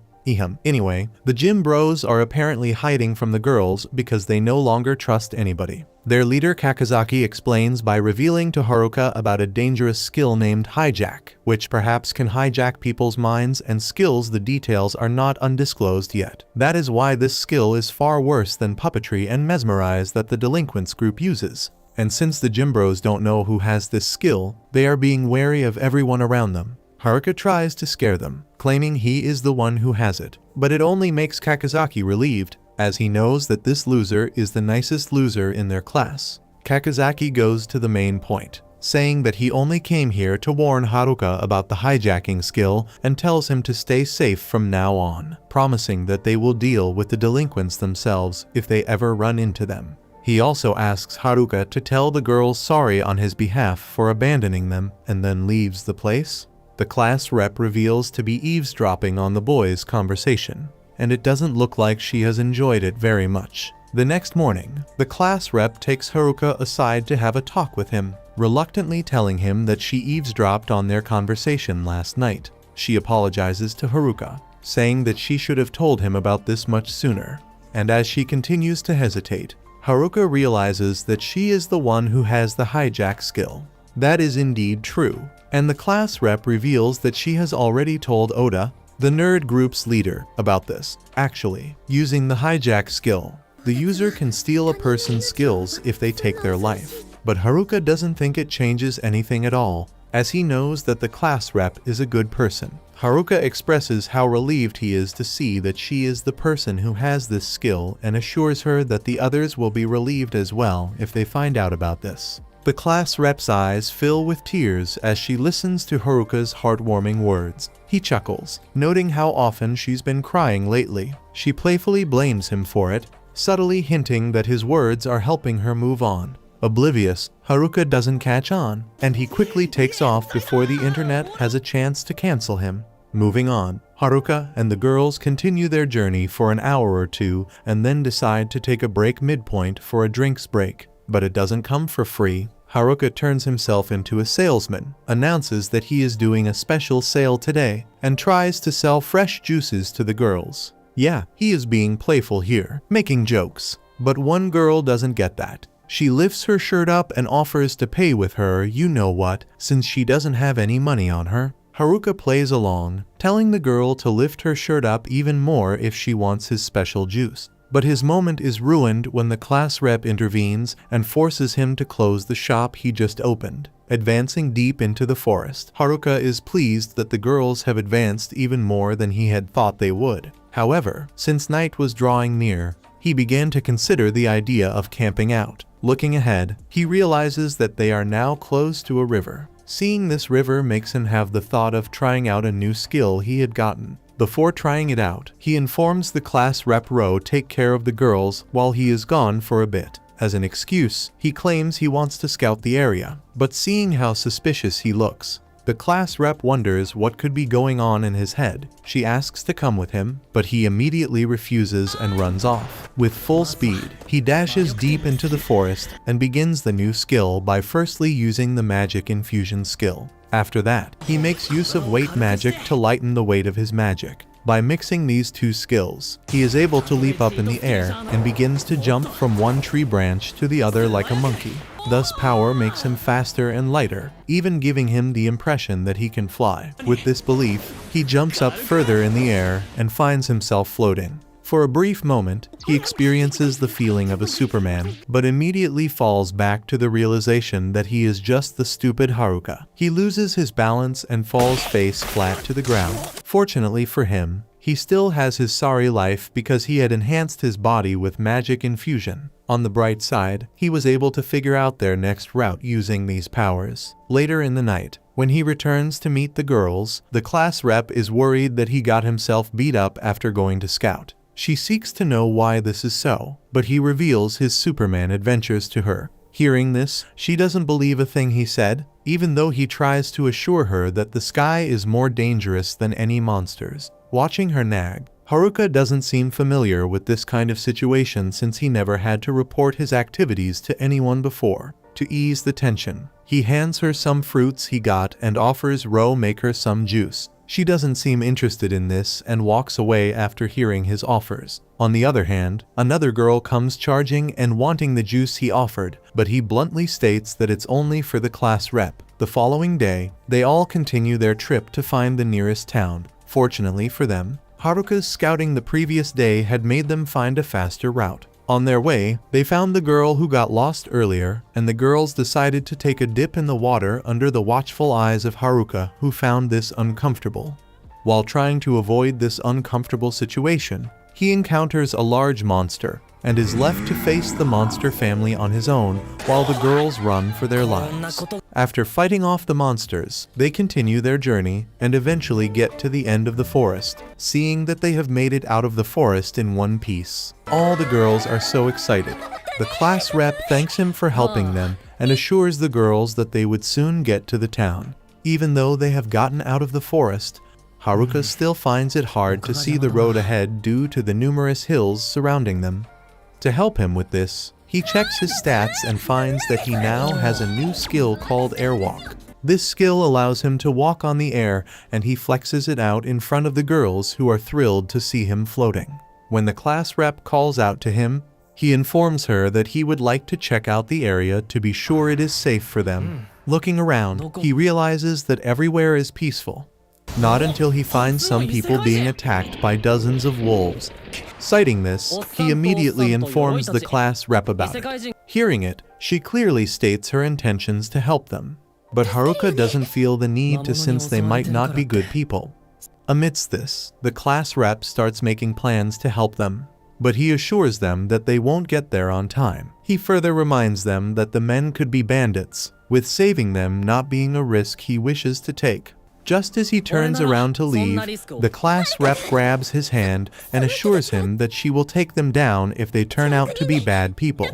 Anyway, the Jim bros are apparently hiding from the girls because they no longer trust anybody. Their leader Kakizaki explains by revealing to Haruka about a dangerous skill named hijack, which perhaps can hijack people's minds and skills. The details are not undisclosed yet. That is why this skill is far worse than puppetry and mesmerize that the delinquents group uses. And since the Jimbros don't know who has this skill, they are being wary of everyone around them. Haruka tries to scare them, claiming he is the one who has it, but it only makes Kakizaki relieved, as he knows that this loser is the nicest loser in their class. Kakizaki goes to the main point, saying that he only came here to warn Haruka about the hijacking skill and tells him to stay safe from now on, promising that they will deal with the delinquents themselves if they ever run into them. He also asks Haruka to tell the girls sorry on his behalf for abandoning them and then leaves the place. The class rep reveals to be eavesdropping on the boys' conversation, and it doesn't look like she has enjoyed it very much. The next morning, the class rep takes Haruka aside to have a talk with him, reluctantly telling him that she eavesdropped on their conversation last night. She apologizes to Haruka, saying that she should have told him about this much sooner. And as she continues to hesitate, Haruka realizes that she is the one who has the hijack skill. That is indeed true, and the class rep reveals that she has already told Oda, the nerd group's leader, about this. Actually, using the hijack skill, the user can steal a person's skills if they take their life. But Haruka doesn't think it changes anything at all, as he knows that the class rep is a good person. Haruka expresses how relieved he is to see that she is the person who has this skill and assures her that the others will be relieved as well if they find out about this. The class rep's eyes fill with tears as she listens to Haruka's heartwarming words. He chuckles, noting how often she's been crying lately. She playfully blames him for it, subtly hinting that his words are helping her move on. Oblivious, Haruka doesn't catch on, and he quickly takes off before the internet has a chance to cancel him. Moving on, Haruka and the girls continue their journey for an hour or two and then decide to take a break midpoint for a drinks break. But it doesn't come for free. Haruka turns himself into a salesman, announces that he is doing a special sale today, and tries to sell fresh juices to the girls. Yeah, he is being playful here, making jokes. But one girl doesn't get that. She lifts her shirt up and offers to pay with her you-know-what, since she doesn't have any money on her. Haruka plays along, telling the girl to lift her shirt up even more if she wants his special juice. But his moment is ruined when the class rep intervenes and forces him to close the shop he just opened. Advancing deep into the forest, Haruka is pleased that the girls have advanced even more than he had thought they would. However, since night was drawing near, he began to consider the idea of camping out. Looking ahead, he realizes that they are now close to a river. Seeing this river makes him have the thought of trying out a new skill he had gotten. Before trying it out, he informs the class rep Ro take care of the girls while he is gone for a bit. As an excuse, he claims he wants to scout the area, but seeing how suspicious he looks, the class rep wonders what could be going on in his head. She asks to come with him, but he immediately refuses and runs off. With full speed, he dashes deep into the forest and begins the new skill by firstly using the magic infusion skill. After that, he makes use of weight magic to lighten the weight of his magic. By mixing these two skills, he is able to leap up in the air and begins to jump from one tree branch to the other like a monkey. Thus power makes him faster and lighter, even giving him the impression that he can fly. With this belief, he jumps up further in the air and finds himself floating. For a brief moment, he experiences the feeling of a Superman, but immediately falls back to the realization that he is just the stupid Haruka. He loses his balance and falls face flat to the ground. Fortunately for him, he still has his sorry life because he had enhanced his body with magic infusion. On the bright side, he was able to figure out their next route using these powers. Later in the night, when he returns to meet the girls, the class rep is worried that he got himself beat up after going to scout. She seeks to know why this is so, but he reveals his Superman adventures to her. Hearing this, she doesn't believe a thing he said, even though he tries to assure her that the sky is more dangerous than any monsters. Watching her nag, Haruka doesn't seem familiar with this kind of situation since he never had to report his activities to anyone before. To ease the tension, he hands her some fruits he got and offers Ro make her some juice. She doesn't seem interested in this and walks away after hearing his offers. On the other hand, another girl comes charging and wanting the juice he offered, but he bluntly states that it's only for the class rep. The following day, they all continue their trip to find the nearest town. Fortunately for them, Haruka's scouting the previous day had made them find a faster route. On their way, they found the girl who got lost earlier, and the girls decided to take a dip in the water under the watchful eyes of Haruka, who found this uncomfortable. While trying to avoid this uncomfortable situation, he encounters a large monster and is left to face the monster family on his own while the girls run for their lives. After fighting off the monsters, they continue their journey and eventually get to the end of the forest, seeing that they have made it out of the forest in one piece. All the girls are so excited. The class rep thanks him for helping them and assures the girls that they would soon get to the town. Even though they have gotten out of the forest, Haruka still finds it hard to see the road ahead due to the numerous hills surrounding them. To help him with this, he checks his stats and finds that he now has a new skill called airwalk. This skill allows him to walk on the air, and he flexes it out in front of the girls who are thrilled to see him floating. When the class rep calls out to him, he informs her that he would like to check out the area to be sure it is safe for them. Looking around, he realizes that everywhere is peaceful. Not until he finds some people being attacked by dozens of wolves. Citing this, he immediately informs the class rep about it. Hearing it, she clearly states her intentions to help them. But Haruka doesn't feel the need to, since they might not be good people. Amidst this, the class rep starts making plans to help them, but he assures them that they won't get there on time. He further reminds them that the men could be bandits, with saving them not being a risk he wishes to take. Just as he turns around to leave, the class rep grabs his hand and assures him that she will take them down if they turn out to be bad people.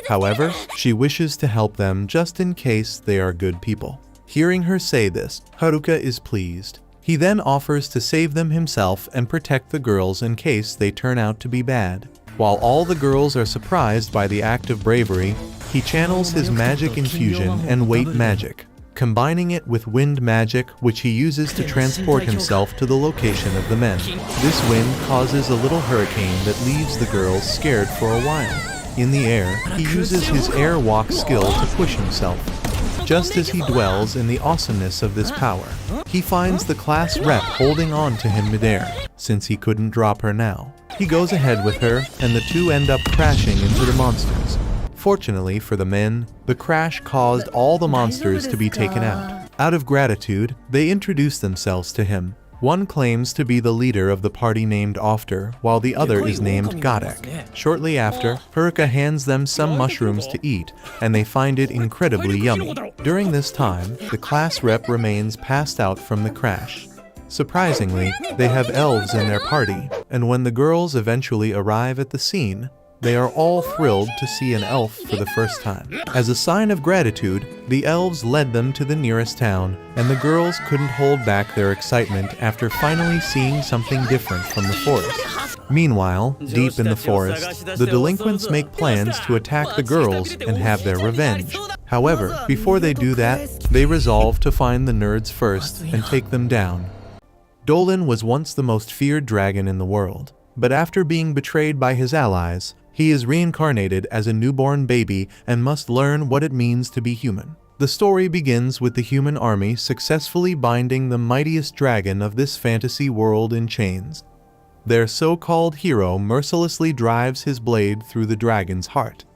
However, she wishes to help them just in case they are good people. Hearing her say this, Haruka is pleased. He then offers to save them himself and protect the girls in case they turn out to be bad. While all the girls are surprised by the act of bravery, he channels his magic infusion and weight magic, combining it with wind magic, which he uses to transport himself to the location of the men. This wind causes a little hurricane that leaves the girls scared for a while. In the air, he uses his airwalk skill to push himself. Just as he dwells in the awesomeness of this power, he finds the class rep holding on to him midair, since he couldn't drop her now. He goes ahead with her, and the two end up crashing into the monsters. Fortunately for the men, the crash caused all the monsters to be taken out. Out of gratitude, they introduce themselves to him. One claims to be the leader of the party named Ofter, while the other is named Godek. Shortly after, Haruka hands them some mushrooms to eat, and they find it incredibly yummy. During this time, the class rep remains passed out from the crash. Surprisingly, they have elves in their party, and when the girls eventually arrive at the scene, they are all thrilled to see an elf for the first time. As a sign of gratitude, the elves led them to the nearest town, and the girls couldn't hold back their excitement after finally seeing something different from the forest. Meanwhile, deep in the forest, the delinquents make plans to attack the girls and have their revenge. However, before they do that, they resolve to find the nerds first and take them down. Dolan was once the most feared dragon in the world, but after being betrayed by his allies, he is reincarnated as a newborn baby and must learn what it means to be human. The story begins with the human army successfully binding the mightiest dragon of this fantasy world in chains. Their so-called hero mercilessly drives his blade through the dragon's heart.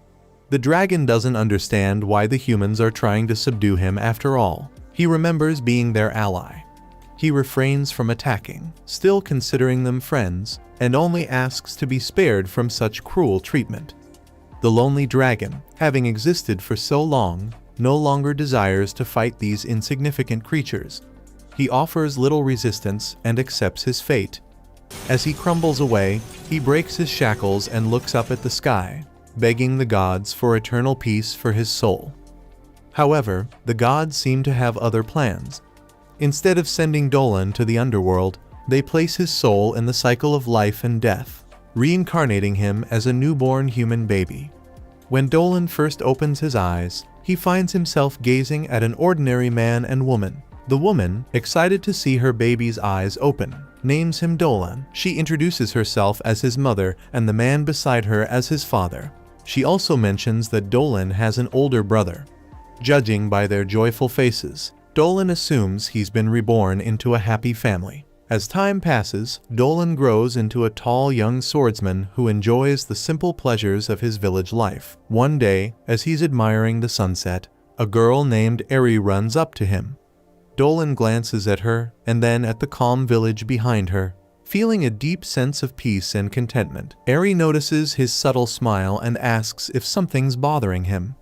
The dragon doesn't understand why the humans are trying to subdue him after all. He remembers being their ally. He refrains from attacking, still considering them friends, and only asks to be spared from such cruel treatment. The lonely dragon, having existed for so long, no longer desires to fight these insignificant creatures. He offers little resistance and accepts his fate. As he crumbles away, he breaks his shackles and looks up at the sky, begging the gods for eternal peace for his soul. However, the gods seem to have other plans. Instead of sending Dolan to the underworld, they place his soul in the cycle of life and death, reincarnating him as a newborn human baby. When Dolan first opens his eyes, he finds himself gazing at an ordinary man and woman. The woman, excited to see her baby's eyes open, names him Dolan. She introduces herself as his mother and the man beside her as his father. She also mentions that Dolan has an older brother. Judging by their joyful faces, Dolan assumes he's been reborn into a happy family. As time passes, Dolan grows into a tall young swordsman who enjoys the simple pleasures of his village life. One day, as he's admiring the sunset, a girl named Eri runs up to him. Dolan glances at her and then at the calm village behind her, feeling a deep sense of peace and contentment. Eri notices his subtle smile and asks if something's bothering him.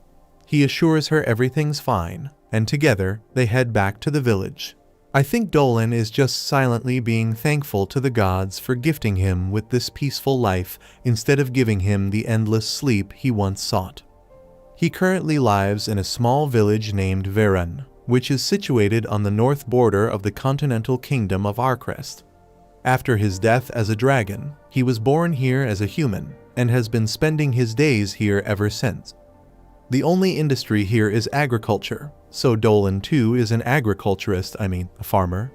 He assures her everything's fine, and together they head back to the village. I think Dolan is just silently being thankful to the gods for gifting him with this peaceful life instead of giving him the endless sleep he once sought. He currently lives in a small village named Varen, which is situated on the north border of the continental kingdom of Arcrest. After his death as a dragon, he was born here as a human and has been spending his days here ever since. The only industry here is agriculture, so Dolan too is an agriculturist, a farmer.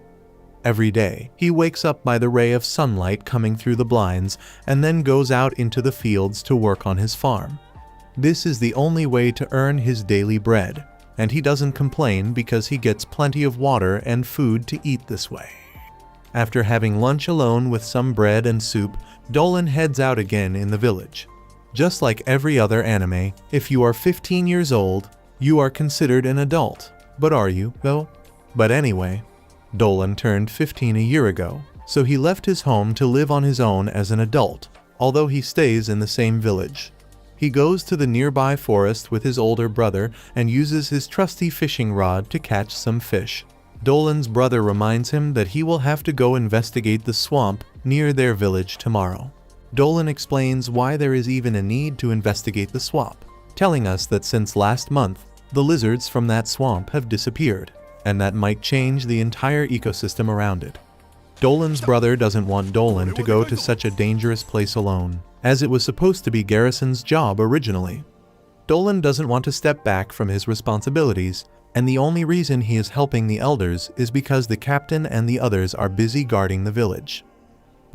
Every day, he wakes up by the ray of sunlight coming through the blinds and then goes out into the fields to work on his farm. This is the only way to earn his daily bread, and he doesn't complain because he gets plenty of water and food to eat this way. After having lunch alone with some bread and soup, Dolan heads out again in the village. Just like every other anime, if you are 15 years old, you are considered an adult. But are you, though? But anyway, Dolan turned 15 a year ago, so he left his home to live on his own as an adult, although he stays in the same village. He goes to the nearby forest with his older brother and uses his trusty fishing rod to catch some fish. Dolan's brother reminds him that he will have to go investigate the swamp near their village tomorrow. Dolan explains why there is even a need to investigate the swamp, telling us that since last month, the lizards from that swamp have disappeared, and that might change the entire ecosystem around it. Dolan's brother doesn't want Dolan to go to such a dangerous place alone, as it was supposed to be Garrison's job originally. Dolan doesn't want to step back from his responsibilities, and the only reason he is helping the elders is because the captain and the others are busy guarding the village.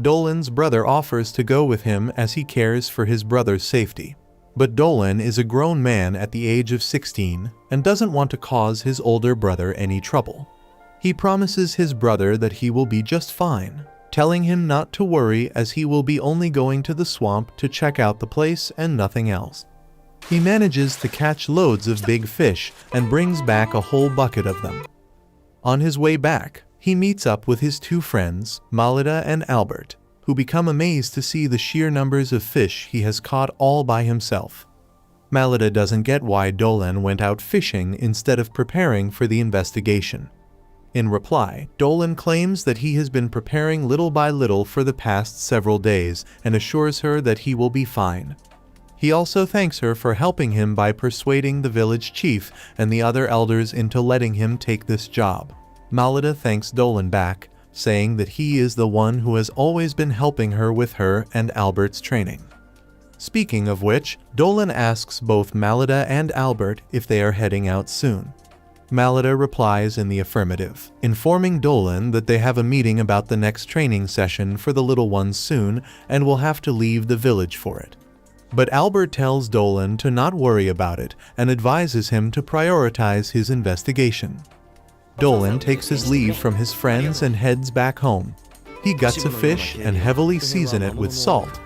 Dolan's brother offers to go with him as he cares for his brother's safety. But Dolan is a grown man at the age of 16 and doesn't want to cause his older brother any trouble. He promises his brother that he will be just fine, telling him not to worry as he will be only going to the swamp to check out the place and nothing else. He manages to catch loads of big fish and brings back a whole bucket of them. On his way back, he meets up with his two friends, Malida and Albert, who become amazed to see the sheer numbers of fish he has caught all by himself. Malida doesn't get why Dolan went out fishing instead of preparing for the investigation. In reply, Dolan claims that he has been preparing little by little for the past several days and assures her that he will be fine. He also thanks her for helping him by persuading the village chief and the other elders into letting him take this job. Malida thanks Dolan back, saying that he is the one who has always been helping her with her and Albert's training. Speaking of which, Dolan asks both Malida and Albert if they are heading out soon. Malida replies in the affirmative, informing Dolan that they have a meeting about the next training session for the little ones soon and will have to leave the village for it. But Albert tells Dolan to not worry about it and advises him to prioritize his investigation. Dolan takes his leave from his friends and heads back home. He guts a fish and heavily seasons it with salt.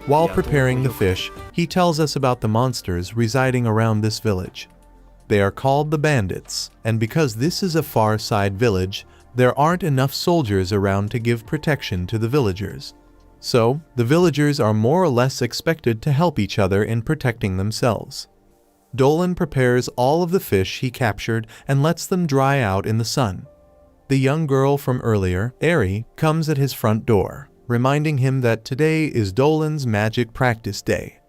While preparing the fish, he tells us about the monsters residing around this village. They are called the bandits, and because this is a far side village, there aren't enough soldiers around to give protection to the villagers. So, the villagers are more or less expected to help each other in protecting themselves. Dolan prepares all of the fish he captured and lets them dry out in the sun. The young girl from earlier, Eri, comes at his front door, reminding him that today is Dolan's magic practice day.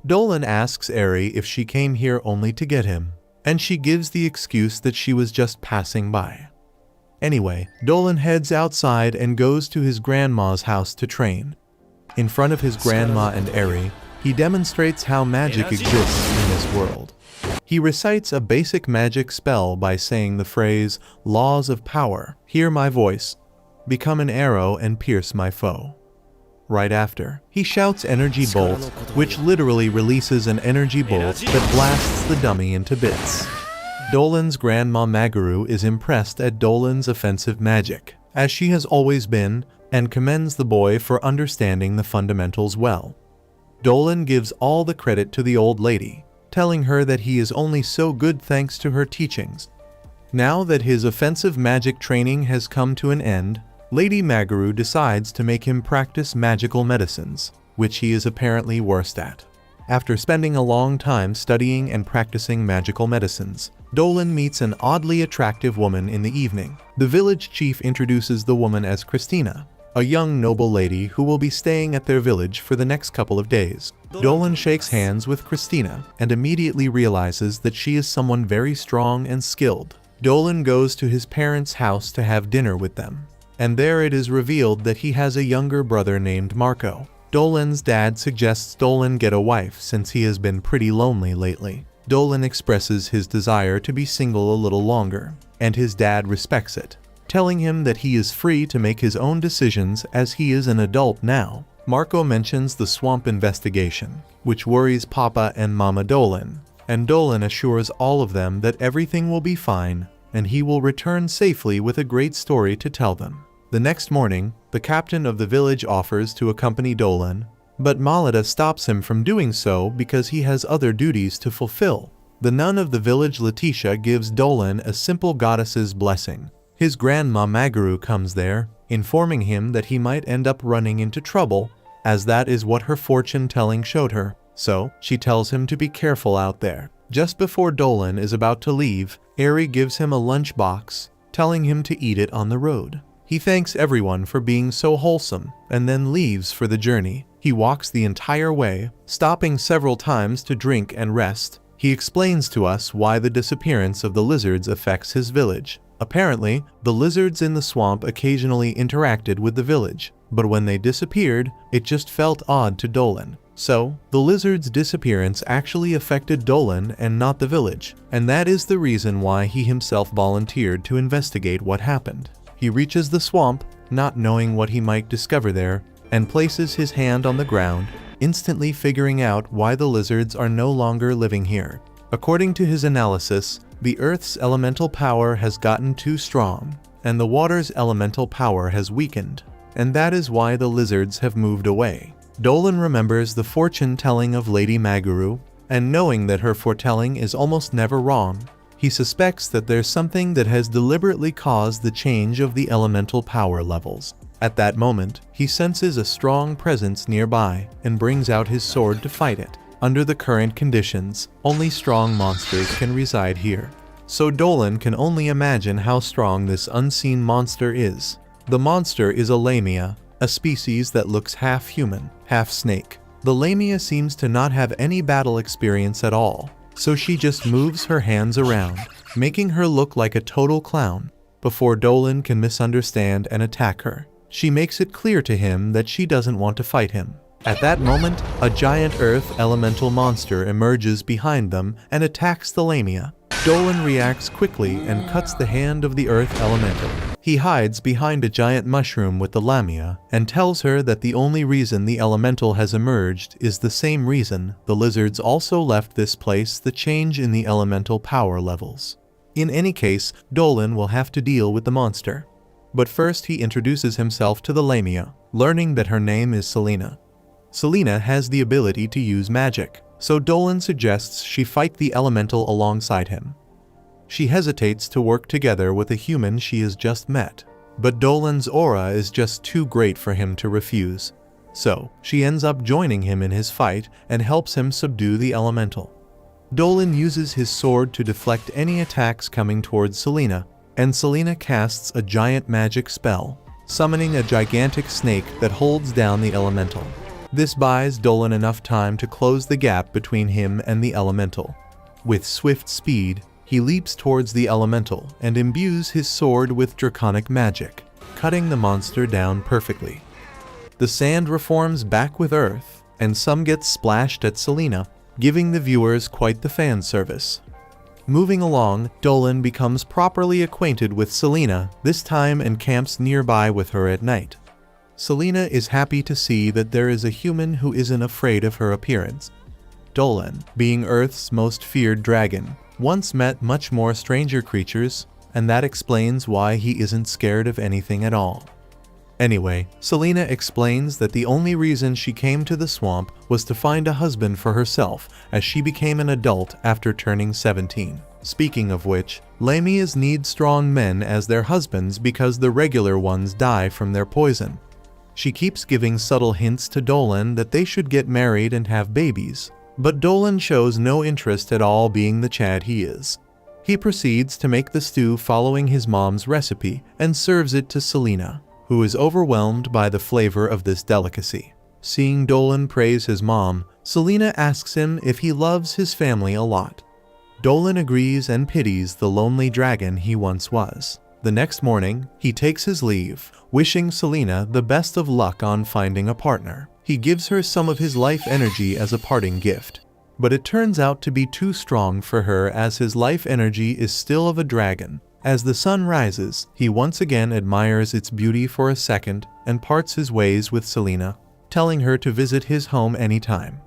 Dolan asks Eri if she came here only to get him, and she gives the excuse that she was just passing by. Anyway, Dolan heads outside and goes to his grandma's house to train. In front of his grandma and Eri, he demonstrates how magic exists in this world. He recites a basic magic spell by saying the phrase, "Laws of power, hear my voice, become an arrow and pierce my foe." Right after, he shouts energy bolt, which literally releases an energy bolt that blasts the dummy into bits. Dolan's grandma Maguru is impressed at Dolan's offensive magic, as she has always been, and commends the boy for understanding the fundamentals well. Dolan gives all the credit to the old lady, telling her that he is only so good thanks to her teachings. Now that his offensive magic training has come to an end, Lady Maguru decides to make him practice magical medicines, which he is apparently worst at. After spending a long time studying and practicing magical medicines, Dolan meets an oddly attractive woman in the evening. The village chief introduces the woman as Christina, a young noble lady who will be staying at their village for the next couple of days. Dolan shakes hands with Christina and immediately realizes that she is someone very strong and skilled. Dolan goes to his parents' house to have dinner with them, and there it is revealed that he has a younger brother named Marco. Dolan's dad suggests Dolan get a wife since he has been pretty lonely lately. Dolan expresses his desire to be single a little longer, and his dad respects it, telling him that he is free to make his own decisions as he is an adult now. Marco mentions the swamp investigation, which worries Papa and Mama Dolan, and Dolan assures all of them that everything will be fine and he will return safely with a great story to tell them. The next morning, the captain of the village offers to accompany Dolan, but Malita stops him from doing so because he has other duties to fulfill. The nun of the village, Letitia, gives Dolan a simple goddess's blessing. His grandma Maguru comes there, informing him that he might end up running into trouble, as that is what her fortune-telling showed her, so she tells him to be careful out there. Just before Dolan is about to leave, Ari gives him a lunchbox, telling him to eat it on the road. He thanks everyone for being so wholesome, and then leaves for the journey. He walks the entire way, stopping several times to drink and rest. He explains to us why the disappearance of the lizards affects his village. Apparently, the lizards in the swamp occasionally interacted with the village, but when they disappeared, it just felt odd to Dolan. So, the lizard's disappearance actually affected Dolan and not the village, and that is the reason why he himself volunteered to investigate what happened. He reaches the swamp, not knowing what he might discover there, and places his hand on the ground, instantly figuring out why the lizards are no longer living here. According to his analysis, the Earth's elemental power has gotten too strong, and the water's elemental power has weakened, and that is why the lizards have moved away. Dolan remembers the fortune-telling of Lady Maguru, and knowing that her foretelling is almost never wrong, he suspects that there's something that has deliberately caused the change of the elemental power levels. At that moment, he senses a strong presence nearby and brings out his sword to fight it. Under the current conditions, only strong monsters can reside here, so Dolan can only imagine how strong this unseen monster is. The monster is a lamia, a species that looks half human, half snake. The lamia seems to not have any battle experience at all, so she just moves her hands around, making her look like a total clown. Before Dolan can misunderstand and attack her, she makes it clear to him that she doesn't want to fight him. At that moment, a giant earth elemental monster emerges behind them and attacks the lamia. Dolan reacts quickly and cuts the hand of the earth elemental. He hides behind a giant mushroom with the lamia and tells her that the only reason the elemental has emerged is the same reason the lizards also left this place: the change in the elemental power levels. In any case, Dolan will have to deal with the monster. But first he introduces himself to the lamia, learning that her name is Selena. Selena has the ability to use magic, so Dolan suggests she fight the elemental alongside him. She hesitates to work together with a human she has just met, but Dolan's aura is just too great for him to refuse, so she ends up joining him in his fight and helps him subdue the elemental. Dolan uses his sword to deflect any attacks coming towards Selena, and Selena casts a giant magic spell, summoning a gigantic snake that holds down the elemental. This buys Dolan enough time to close the gap between him and the elemental. With swift speed, he leaps towards the elemental and imbues his sword with draconic magic, cutting the monster down perfectly. The sand reforms back with earth, and some gets splashed at Selena, giving the viewers quite the fan service. Moving along, Dolan becomes properly acquainted with Selena, this time and camps nearby with her at night. Selena is happy to see that there is a human who isn't afraid of her appearance. Dolan, being Earth's most feared dragon, once met much more stranger creatures, and that explains why he isn't scared of anything at all. Anyway, Selena explains that the only reason she came to the swamp was to find a husband for herself as she became an adult after turning 17. Speaking of which, Lamias need strong men as their husbands because the regular ones die from their poison. She keeps giving subtle hints to Dolan that they should get married and have babies, but Dolan shows no interest at all being the Chad he is. He proceeds to make the stew following his mom's recipe and serves it to Selena, who is overwhelmed by the flavor of this delicacy. Seeing Dolan praise his mom, Selena asks him if he loves his family a lot. Dolan agrees and pities the lonely dragon he once was. The next morning, he takes his leave, wishing Selena the best of luck on finding a partner. He gives her some of his life energy as a parting gift, but it turns out to be too strong for her as his life energy is still of a dragon. As the sun rises, he once again admires its beauty for a second and parts his ways with Selena, telling her to visit his home anytime.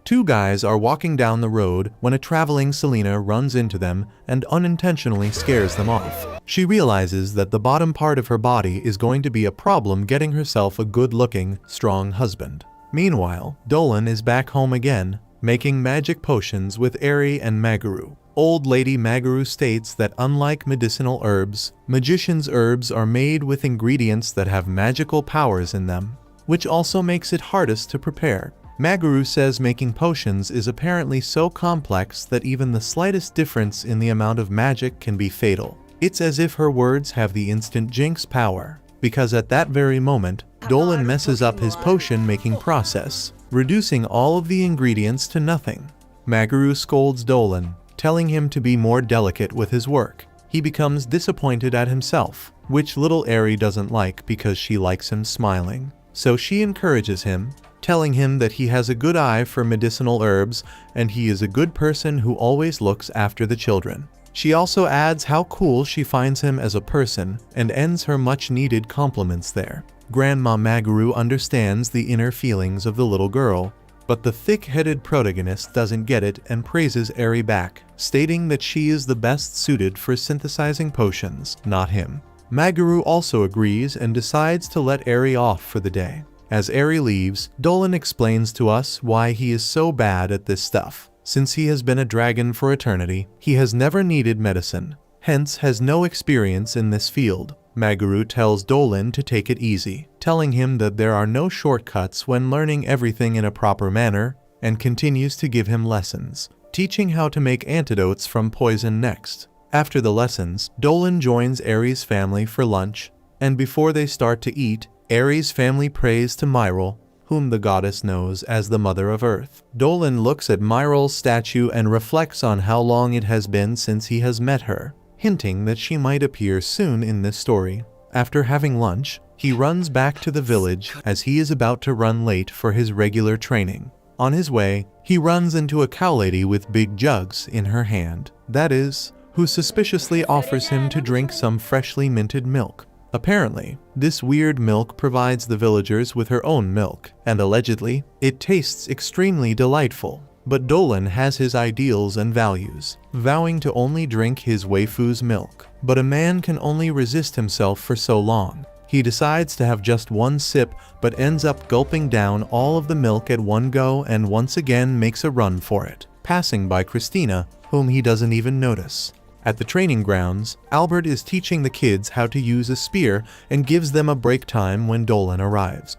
Two guys are walking down the road when a traveling Selena runs into them and unintentionally scares them off. She realizes that the bottom part of her body is going to be a problem getting herself a good-looking, strong husband. Meanwhile, Dolan is back home again, making magic potions with Eri and Maguru. Old Lady Maguru states that unlike medicinal herbs, magician's herbs are made with ingredients that have magical powers in them, which also makes it hardest to prepare. Maguru says making potions is apparently so complex that even the slightest difference in the amount of magic can be fatal. It's as if her words have the instant jinx power, because at that very moment, Dolan messes up his potion-making process, reducing all of the ingredients to nothing. Maguru scolds Dolan, telling him to be more delicate with his work. He becomes disappointed at himself, which little Eri doesn't like because she likes him smiling. So she encourages him, telling him that he has a good eye for medicinal herbs and he is a good person who always looks after the children. She also adds how cool she finds him as a person and ends her much-needed compliments there. Grandma Maguru understands the inner feelings of the little girl, but the thick-headed protagonist doesn't get it and praises Eri back, stating that she is the best suited for synthesizing potions, not him. Maguru also agrees and decides to let Eri off for the day. As Eri leaves, Dolan explains to us why he is so bad at this stuff. Since he has been a dragon for eternity, he has never needed medicine, hence has no experience in this field. Maguru tells Dolan to take it easy, telling him that there are no shortcuts when learning everything in a proper manner, and continues to give him lessons, teaching how to make antidotes from poison next. After the lessons, Dolan joins Eri's family for lunch, and before they start to eat, Eri's family prays to Myril, whom the goddess knows as the Mother of Earth. Dolan looks at Myril's statue and reflects on how long it has been since he has met her, hinting that she might appear soon in this story. After having lunch, he runs back to the village as he is about to run late for his regular training. On his way, he runs into a cow lady with big jugs in her hand, that is, who suspiciously offers him to drink some freshly minted milk. Apparently, this weird milk provides the villagers with her own milk, and allegedly, it tastes extremely delightful. But Dolan has his ideals and values, vowing to only drink his waifu's milk. But a man can only resist himself for so long. He decides to have just one sip, but ends up gulping down all of the milk at one go and once again makes a run for it, passing by Christina, whom he doesn't even notice. At the training grounds, Albert is teaching the kids how to use a spear and gives them a break time when Dolan arrives.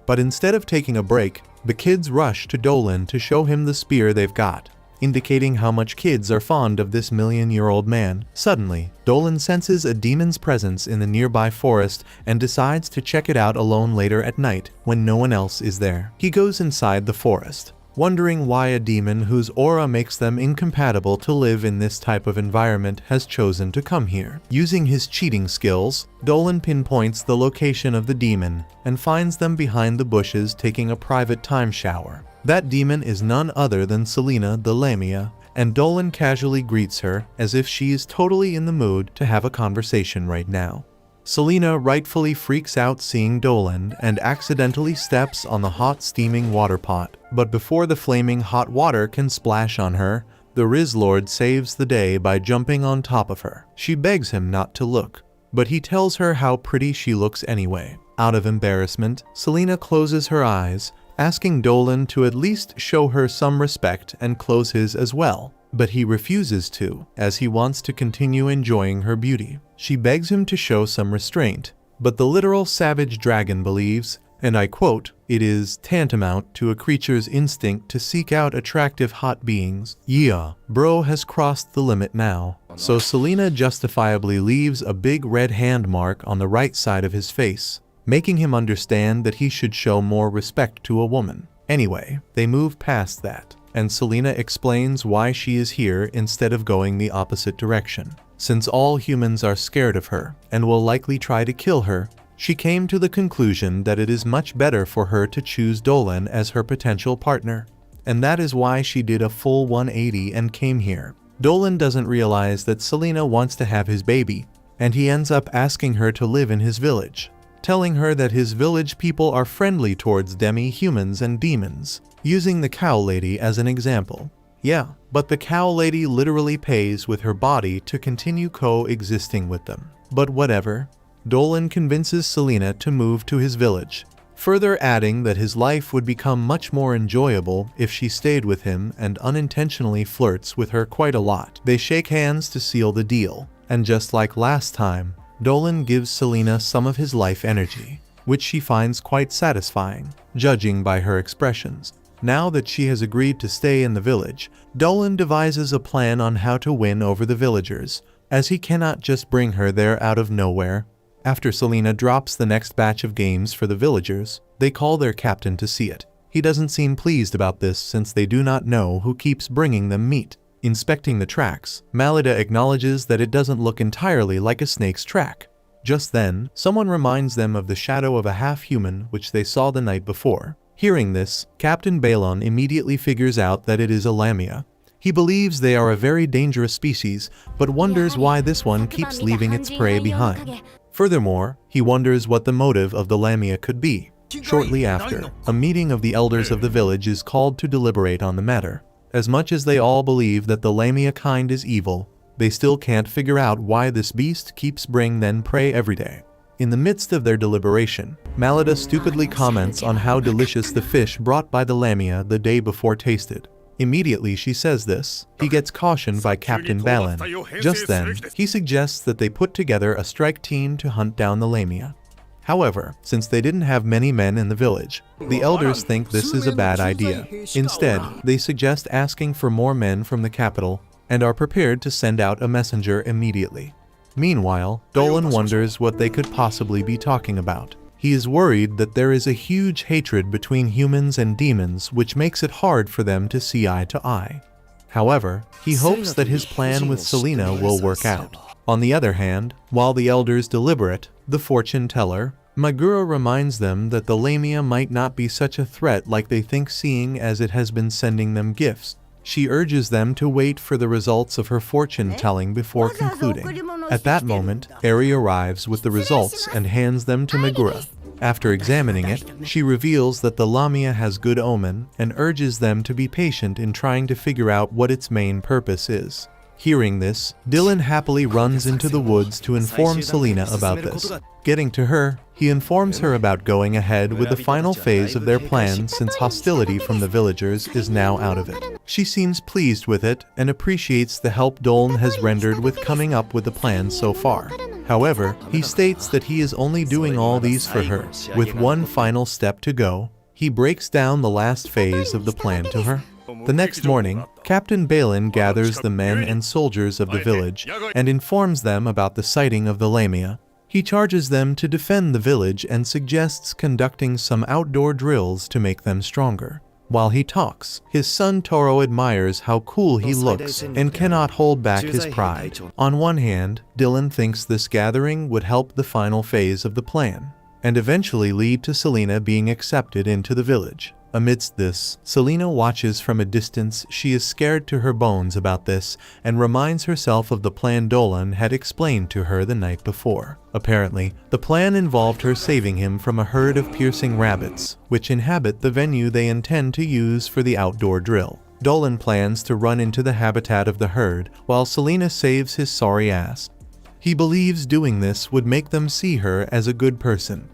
But instead of taking a break, the kids rush to Dolan to show him the spear they've got, indicating how much kids are fond of this million-year-old man. Suddenly, Dolan senses a demon's presence in the nearby forest and decides to check it out alone later at night when no one else is there. He goes inside the forest, wondering why a demon whose aura makes them incompatible to live in this type of environment has chosen to come here. Using his cheating skills, Dolan pinpoints the location of the demon and finds them behind the bushes taking a private time shower. That demon is none other than Selena the Lamia, and Dolan casually greets her as if she is totally in the mood to have a conversation right now. Selena rightfully freaks out seeing Dolan and accidentally steps on the hot steaming water pot, but before the flaming hot water can splash on her, the Riz Lord saves the day by jumping on top of her. She begs him not to look, but he tells her how pretty she looks anyway. Out of embarrassment, Selena closes her eyes, asking Dolan to at least show her some respect and close his as well. But he refuses to, as he wants to continue enjoying her beauty. She begs him to show some restraint, but the literal savage dragon believes, and I quote, "It is tantamount to a creature's instinct to seek out attractive hot beings. Yeah, bro has crossed the limit now." So Selena justifiably leaves a big red hand mark on the right side of his face, making him understand that he should show more respect to a woman. Anyway, they move past that, and Selena explains why she is here instead of going the opposite direction. Since all humans are scared of her and will likely try to kill her, she came to the conclusion that it is much better for her to choose Dolan as her potential partner. And that is why she did a full 180 and came here. Dolan doesn't realize that Selena wants to have his baby, and he ends up asking her to live in his village, telling her that his village people are friendly towards demi-humans and demons, using the cow lady as an example. Yeah, but the cow lady literally pays with her body to continue coexisting with them. But whatever. Dolan convinces Selena to move to his village, further adding that his life would become much more enjoyable if she stayed with him, and unintentionally flirts with her quite a lot. They shake hands to seal the deal, and just like last time, Dolan gives Selena some of his life energy, which she finds quite satisfying, judging by her expressions. Now that she has agreed to stay in the village, Dolan devises a plan on how to win over the villagers, as he cannot just bring her there out of nowhere. After Selena drops the next batch of games for the villagers, they call their captain to see it. He doesn't seem pleased about this since they do not know who keeps bringing them meat. Inspecting the tracks, Malida acknowledges that it doesn't look entirely like a snake's track. Just then, someone reminds them of the shadow of a half-human which they saw the night before. Hearing this, Captain Balon immediately figures out that it is a lamia. He believes they are a very dangerous species, but wonders why this one keeps leaving its prey behind. Furthermore, he wonders what the motive of the lamia could be. Shortly after, a meeting of the elders of the village is called to deliberate on the matter. As much as they all believe that the lamia kind is evil, they still can't figure out why this beast keeps bringing them prey every day. In the midst of their deliberation, Malida stupidly comments on how delicious the fish brought by the lamia the day before tasted. Immediately she says this, he gets cautioned by Captain Balin. Just then, he suggests that they put together a strike team to hunt down the lamia. However, since they didn't have many men in the village, the elders think this is a bad idea. Instead, they suggest asking for more men from the capital and are prepared to send out a messenger immediately. Meanwhile, Dolan wonders what they could possibly be talking about. He is worried that there is a huge hatred between humans and demons which makes it hard for them to see eye to eye. However, he hopes that his plan with Selena will work out. On the other hand, while the elders deliberate, the fortune teller, Magura reminds them that the lamia might not be such a threat like they think, seeing as it has been sending them gifts. She urges them to wait for the results of her fortune telling before concluding. At that moment, Eri arrives with the results and hands them to Magura. After examining it, she reveals that the lamia has good omen and urges them to be patient in trying to figure out what its main purpose is. Hearing this, Dylan happily runs into the woods to inform Selena about this. Getting to her, he informs her about going ahead with the final phase of their plan since hostility from the villagers is now out of it. She seems pleased with it and appreciates the help Dolan has rendered with coming up with the plan so far. However, he states that he is only doing all these for her. With one final step to go, he breaks down the last phase of the plan to her. The next morning, Captain Balin gathers the men and soldiers of the village and informs them about the sighting of the lamia. He charges them to defend the village and suggests conducting some outdoor drills to make them stronger. While he talks, his son Toro admires how cool he looks and cannot hold back his pride. On one hand, Dylan thinks this gathering would help the final phase of the plan. and eventually lead to Selena being accepted into the village. Amidst this, Selena watches from a distance. She is scared to her bones about this and reminds herself of the plan Dolan had explained to her the night before. Apparently, the plan involved her saving him from a herd of piercing rabbits, which inhabit the venue they intend to use for the outdoor drill. Dolan plans to run into the habitat of the herd while Selena saves his sorry ass. He believes doing this would make them see her as a good person.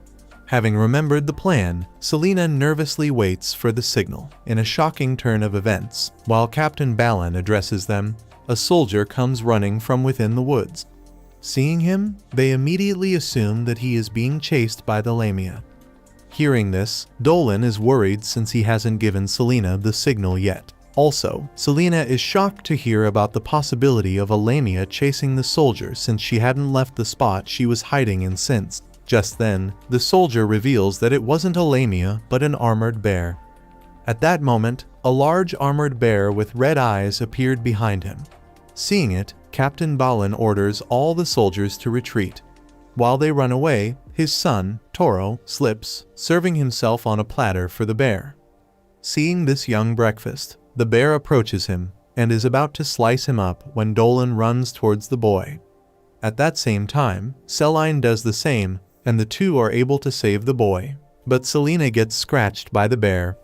Having remembered the plan, Selena nervously waits for the signal. In a shocking turn of events, while Captain Balin addresses them, a soldier comes running from within the woods. Seeing him, they immediately assume that he is being chased by the Lamia. Hearing this, Dolan is worried since he hasn't given Selena the signal yet. Also, Selena is shocked to hear about the possibility of a Lamia chasing the soldier since she hadn't left the spot she was hiding in since. Just then, the soldier reveals that it wasn't a Lamia but an armored bear. At that moment, a large armored bear with red eyes appeared behind him. Seeing it, Captain Balin orders all the soldiers to retreat. While they run away, his son, Toro, slips, serving himself on a platter for the bear. Seeing this young breakfast, the bear approaches him and is about to slice him up when Dolan runs towards the boy. At that same time, Celine does the same, and the two are able to save the boy. But Selena gets scratched by the bear.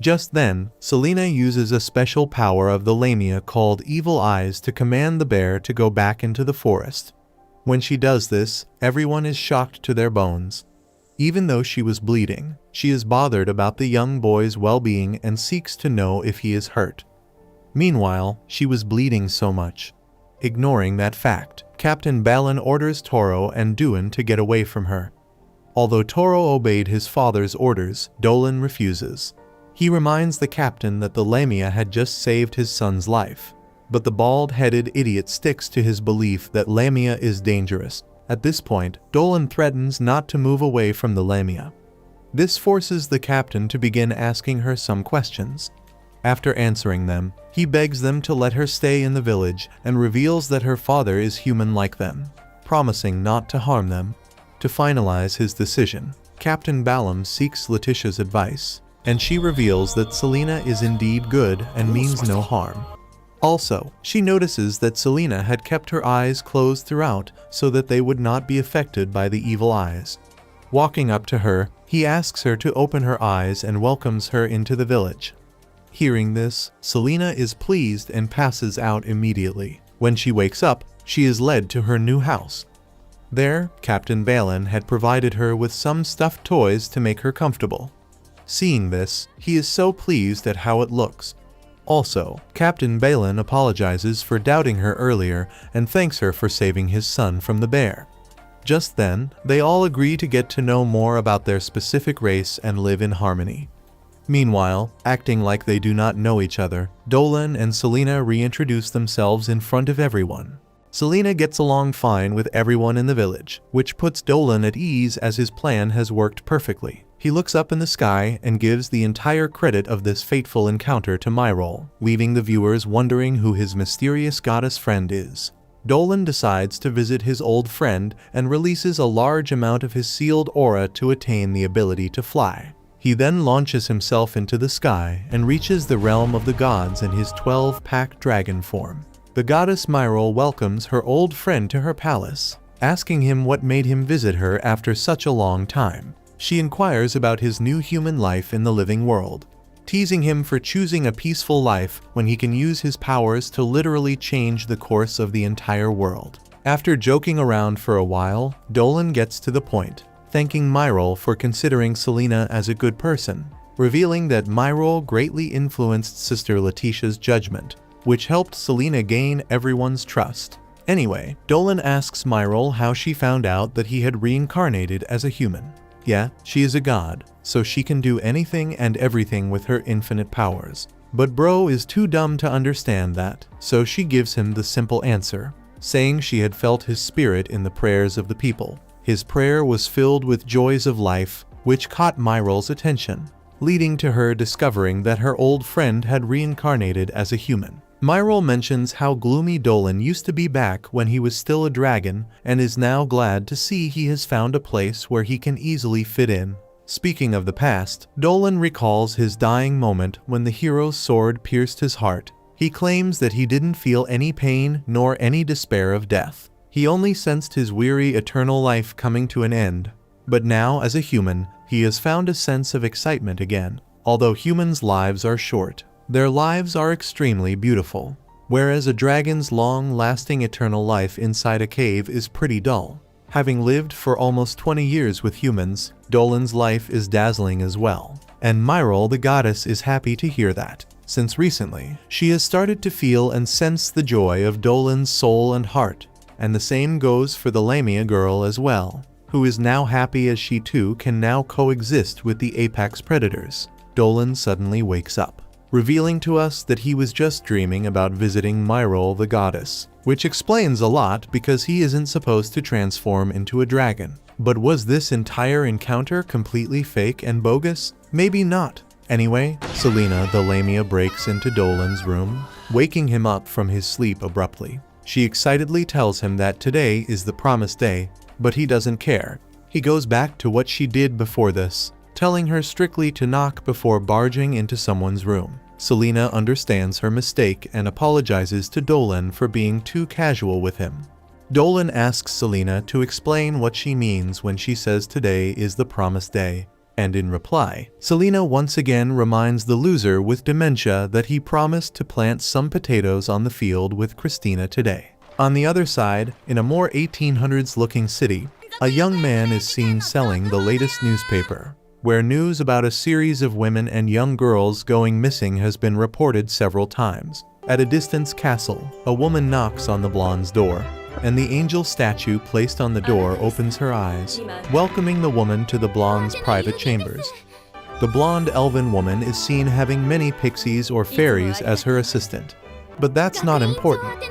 Just then, Selena uses a special power of the Lamia called Evil Eyes to command the bear to go back into the forest. When she does this, everyone is shocked to their bones. Even though she was bleeding, she is bothered about the young boy's well-being and seeks to know if he is hurt. Meanwhile, she was bleeding so much. Ignoring that fact, Captain Balin orders Toro and Duan to get away from her. Although Toro obeyed his father's orders, Dolan refuses. He reminds the captain that the Lamia had just saved his son's life. But the bald-headed idiot sticks to his belief that Lamia is dangerous. At this point, Dolan threatens not to move away from the Lamia. This forces the captain to begin asking her some questions. After answering them, he begs them to let her stay in the village and reveals that her father is human like them, promising not to harm them. To finalize his decision, Captain Balin seeks Letitia's advice, and she reveals that Selena is indeed good and means no harm. Also, she notices that Selena had kept her eyes closed throughout so that they would not be affected by the evil eyes. Walking up to her, he asks her to open her eyes and welcomes her into the village. Hearing this, Selena is pleased and passes out immediately. When she wakes up, she is led to her new house. There, Captain Balin had provided her with some stuffed toys to make her comfortable. Seeing this, he is so pleased at how it looks. Also, Captain Balin apologizes for doubting her earlier and thanks her for saving his son from the bear. Just then, they all agree to get to know more about their specific race and live in harmony. Meanwhile, acting like they do not know each other, Dolan and Selena reintroduce themselves in front of everyone. Selena gets along fine with everyone in the village, which puts Dolan at ease as his plan has worked perfectly. He looks up in the sky and gives the entire credit of this fateful encounter to Myrol, leaving the viewers wondering who his mysterious goddess friend is. Dolan decides to visit his old friend and releases a large amount of his sealed aura to attain the ability to fly. He then launches himself into the sky and reaches the realm of the gods in his 12-pack dragon form. The goddess Myrol welcomes her old friend to her palace, asking him what made him visit her after such a long time. She inquires about his new human life in the living world, teasing him for choosing a peaceful life when he can use his powers to literally change the course of the entire world. After joking around for a while, Dolan gets to the point, thanking Myrol for considering Selena as a good person, revealing that Myrol greatly influenced Sister Letitia's judgment, which helped Selena gain everyone's trust. Anyway, Dolan asks Myrol how she found out that he had reincarnated as a human. Yeah, she is a god, so she can do anything and everything with her infinite powers. But Bro is too dumb to understand that, so she gives him the simple answer, saying she had felt his spirit in the prayers of the people. His prayer was filled with joys of life, which caught Myrol's attention, leading to her discovering that her old friend had reincarnated as a human. Myril mentions how gloomy Dolan used to be back when he was still a dragon and is now glad to see he has found a place where he can easily fit in. Speaking of the past, Dolan recalls his dying moment when the hero's sword pierced his heart. He claims that he didn't feel any pain nor any despair of death. He only sensed his weary eternal life coming to an end. But now, as a human, he has found a sense of excitement again. Although humans' lives are short, their lives are extremely beautiful. Whereas a dragon's long-lasting eternal life inside a cave is pretty dull. Having lived for almost 20 years with humans, Dolan's life is dazzling as well. And Myril the goddess is happy to hear that, since recently, she has started to feel and sense the joy of Dolan's soul and heart. And the same goes for the Lamia girl as well, who is now happy as she too can now coexist with the apex predators. Dolan suddenly wakes up, revealing to us that he was just dreaming about visiting Myril the goddess, which explains a lot because he isn't supposed to transform into a dragon. But was this entire encounter completely fake and bogus? Maybe not. Anyway, Selena the Lamia breaks into Dolan's room, waking him up from his sleep abruptly. She excitedly tells him that today is the promised day, but he doesn't care. He goes back to what she did before this, telling her strictly to knock before barging into someone's room. Selena understands her mistake and apologizes to Dolan for being too casual with him. Dolan asks Selena to explain what she means when she says today is the promised day, and in reply, Selena once again reminds the loser with dementia that he promised to plant some potatoes on the field with Christina today. On the other side, in a more 1800s looking city, a young man is seen selling the latest newspaper, where news about a series of women and young girls going missing has been reported several times. At a distant castle, a woman knocks on the blonde's door, and the angel statue placed on the door opens her eyes, welcoming the woman to the blonde's private chambers. The blonde elven woman is seen having many pixies or fairies as her assistant. But that's not important.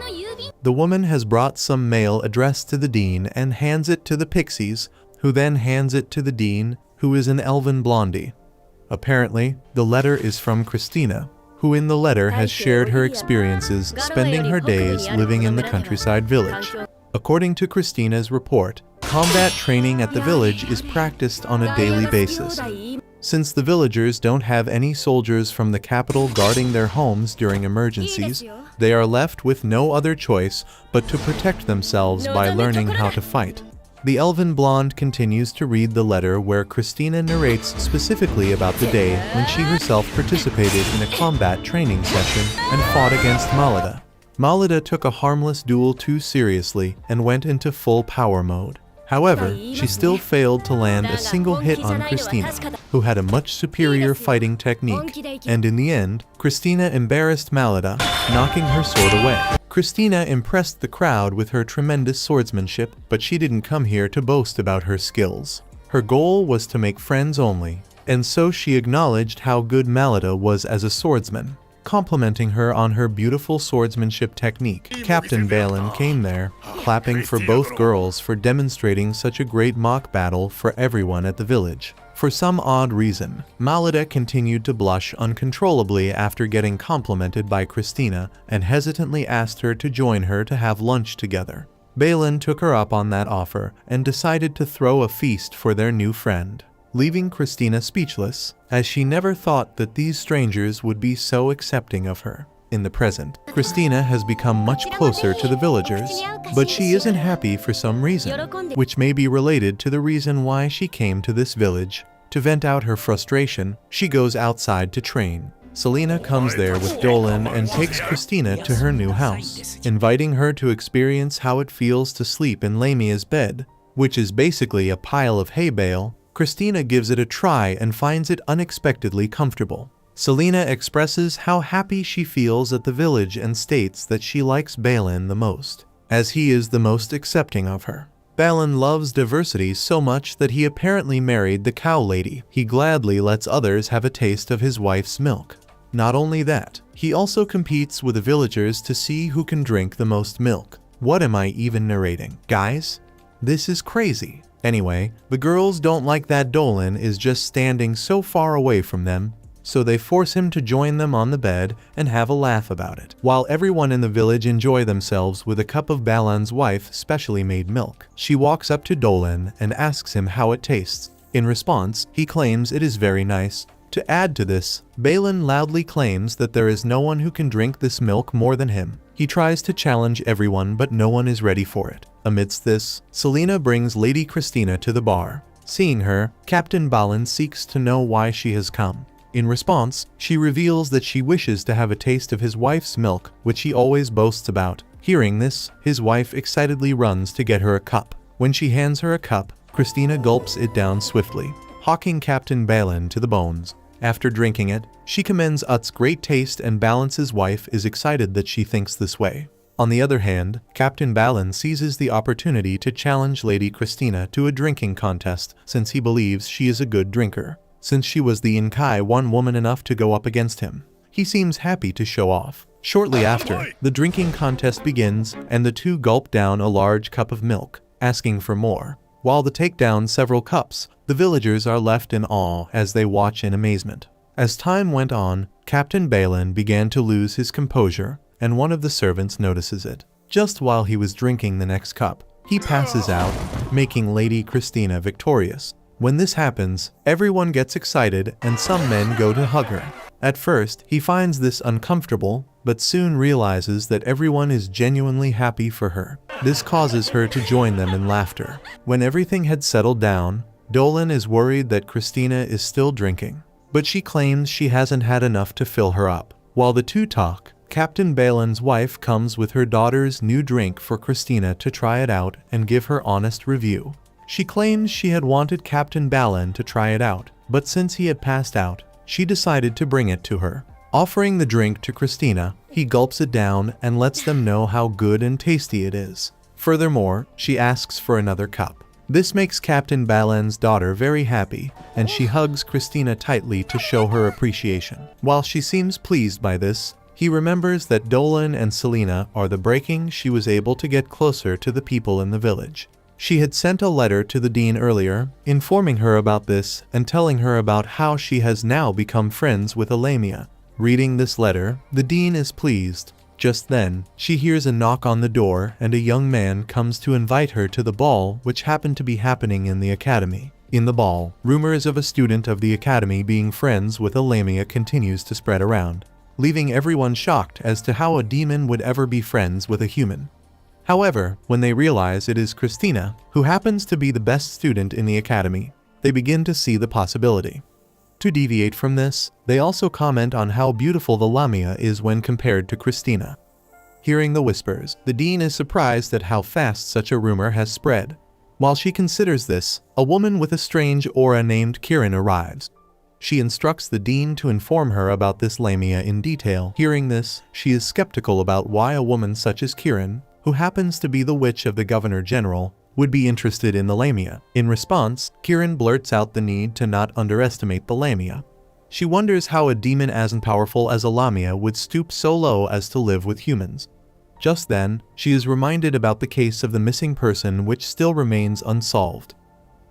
The woman has brought some mail addressed to the dean and hands it to the pixies, who then hands it to the dean, who is an elven blondie. Apparently, the letter is from Christina, who in the letter has shared her experiences spending her days living in the countryside village. According to Christina's report, combat training at the village is practiced on a daily basis. Since the villagers don't have any soldiers from the capital guarding their homes during emergencies, they are left with no other choice but to protect themselves by learning how to fight. The elven blonde continues to read the letter where Christina narrates specifically about the day when she herself participated in a combat training session and fought against Malada. Malada took a harmless duel too seriously and went into full power mode. However, she still failed to land a single hit on Christina, who had a much superior fighting technique, and in the end, Christina embarrassed Malada, knocking her sword away. Christina impressed the crowd with her tremendous swordsmanship, but she didn't come here to boast about her skills. Her goal was to make friends only, and so she acknowledged how good Malada was as a swordsman, complimenting her on her beautiful swordsmanship technique. Captain Balin came there, clapping for both girls for demonstrating such a great mock battle for everyone at the village. For some odd reason, Malada continued to blush uncontrollably after getting complimented by Christina and hesitantly asked her to join her to have lunch together. Balin took her up on that offer and decided to throw a feast for their new friend, leaving Christina speechless, as she never thought that these strangers would be so accepting of her. In the present, Christina has become much closer to the villagers, but she isn't happy for some reason, which may be related to the reason why she came to this village. To vent out her frustration, she goes outside to train. Selena comes there with Dolan and takes Christina to her new house, inviting her to experience how it feels to sleep in Lamia's bed, which is basically a pile of hay bale. Christina gives it a try and finds it unexpectedly comfortable. Selena expresses how happy she feels at the village and states that she likes Balin the most, as he is the most accepting of her. Balin loves diversity so much that he apparently married the cow lady. He gladly lets others have a taste of his wife's milk. Not only that, he also competes with the villagers to see who can drink the most milk. What am I even narrating? Guys, this is crazy. Anyway, the girls don't like that Dolan is just standing so far away from them. so they force him to join them on the bed and have a laugh about it, while everyone in the village enjoy themselves with a cup of Balan's wife's specially made milk. She walks up to Dolan and asks him how it tastes. In response, he claims it is very nice. To add to this, Balan loudly claims that there is no one who can drink this milk more than him. He tries to challenge everyone, but no one is ready for it. Amidst this, Selena brings Lady Christina to the bar. Seeing her, Captain Balan seeks to know why she has come. In response, she reveals that she wishes to have a taste of his wife's milk, which he always boasts about. Hearing this, his wife excitedly runs to get her a cup. When she hands her a cup, Christina gulps it down swiftly, hawking Captain Balan to the bones. After drinking it, she commends Ut's great taste, and Balan's wife is excited that she thinks this way. On the other hand, Captain Balan seizes the opportunity to challenge Lady Christina to a drinking contest since he believes she is a good drinker. Since she was the Inkai one woman enough to go up against him, he seems happy to show off. Shortly after, the drinking contest begins and the two gulp down a large cup of milk, asking for more. While they take down several cups, the villagers are left in awe as they watch in amazement. As time went on, Captain Balan began to lose his composure, and one of the servants notices it. Just while he was drinking the next cup, he passes out, making Lady Christina victorious. When this happens, everyone gets excited and some men go to hug her. At first, he finds this uncomfortable, but soon realizes that everyone is genuinely happy for her. This causes her to join them in laughter. When everything had settled down, Dolan is worried that Christina is still drinking, but she claims she hasn't had enough to fill her up. While the two talk, Captain Balan's wife comes with her daughter's new drink for Christina to try it out and give her honest review. She claims she had wanted Captain Balan to try it out, but since he had passed out, she decided to bring it to her. Offering the drink to Christina, he gulps it down and lets them know how good and tasty it is. Furthermore, she asks for another cup. This makes Captain Balan's daughter very happy, and she hugs Christina tightly to show her appreciation. While she seems pleased by this, he remembers that Dolan and Selena are the breaking she was able to get closer to the people in the village. She had sent a letter to the dean earlier, informing her about this and telling her about how she has now become friends with Alamia. Reading this letter, the dean is pleased. Just then, she hears a knock on the door and a young man comes to invite her to the ball which happened to be happening in the academy. In the ball, rumors of a student of the academy being friends with Alamia continues to spread around, leaving everyone shocked as to how a demon would ever be friends with a human. However, when they realize it is Christina, who happens to be the best student in the academy, they begin to see the possibility. To deviate from this, they also comment on how beautiful the Lamia is when compared to Christina. Hearing the whispers, the dean is surprised at how fast such a rumor has spread. While she considers this, a woman with a strange aura named Kiran arrives. She instructs the dean to inform her about this Lamia in detail. Hearing this, she is skeptical about why a woman such as Kiran, who happens to be the witch of the Governor General, would be interested in the Lamia. In response, Kiran blurts out the need to not underestimate the Lamia. She wonders how a demon as powerful as a Lamia would stoop so low as to live with humans. Just then, she is reminded about the case of the missing person which still remains unsolved.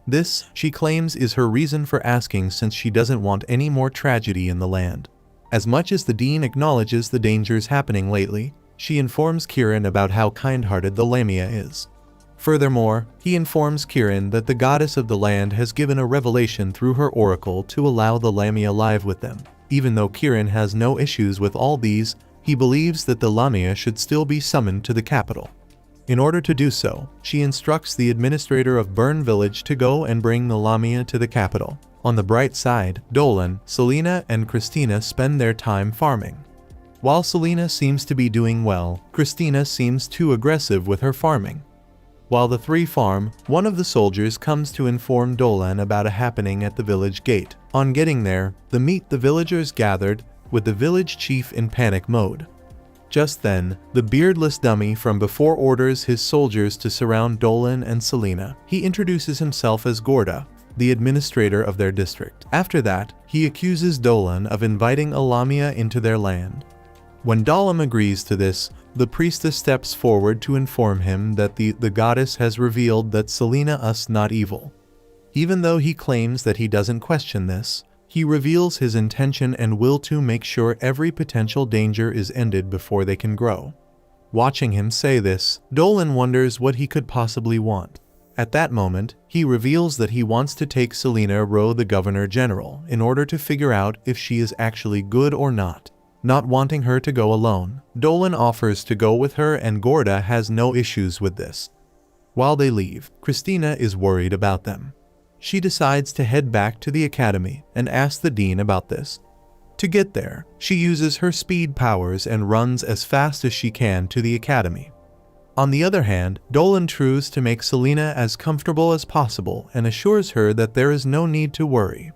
This, she claims, is her reason for asking since she doesn't want any more tragedy in the land. As much as the dean acknowledges the dangers happening lately, she informs Kiran about how kind-hearted the Lamia is. Furthermore, he informs Kiran that the goddess of the land has given a revelation through her oracle to allow the Lamia live with them. Even though Kiran has no issues with all these, he believes that the Lamia should still be summoned to the capital. In order to do so, she instructs the administrator of Burn Village to go and bring the Lamia to the capital. On the bright side, Dolan, Selena, and Christina spend their time farming. While Selena seems to be doing well, Christina seems too aggressive with her farming. While the three farm, one of the soldiers comes to inform Dolan about a happening at the village gate. On getting there, they meet the villagers gathered, with the village chief in panic mode. Just then, the beardless dummy from before orders his soldiers to surround Dolan and Selena. He introduces himself as Gorda, the administrator of their district. After that, he accuses Dolan of inviting a Lamia into their land. When Dolan agrees to this, the priestess steps forward to inform him that the goddess has revealed that Selena is not evil. Even though he claims that he doesn't question this, He reveals his intention and will to make sure every potential danger is ended before they can grow. Watching him say this, Dolan wonders what he could possibly want. At that moment, he reveals that he wants to take Selena Rowe, the Governor General, in order to figure out if she is actually good or not. Not wanting her to go alone, Dolan offers to go with her and Gorda has no issues with this. While they leave, Christina is worried about them. She decides to head back to the academy and ask the dean about this. To get there, she uses her speed powers and runs as fast as she can to the academy. On the other hand, Dolan tries to make Selena as comfortable as possible and assures her that there is no need to worry.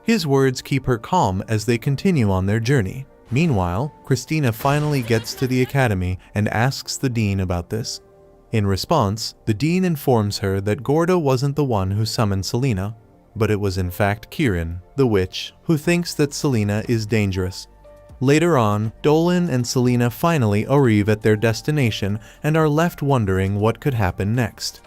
His words keep her calm as they continue on their journey. Meanwhile, Christina finally gets to the academy and asks the dean about this. In response, the dean informs her that Gorda wasn't the one who summoned Selena, but it was in fact Kieran, the witch, who thinks that Selena is dangerous. Later on, Dolan and Selena finally arrive at their destination and are left wondering what could happen next.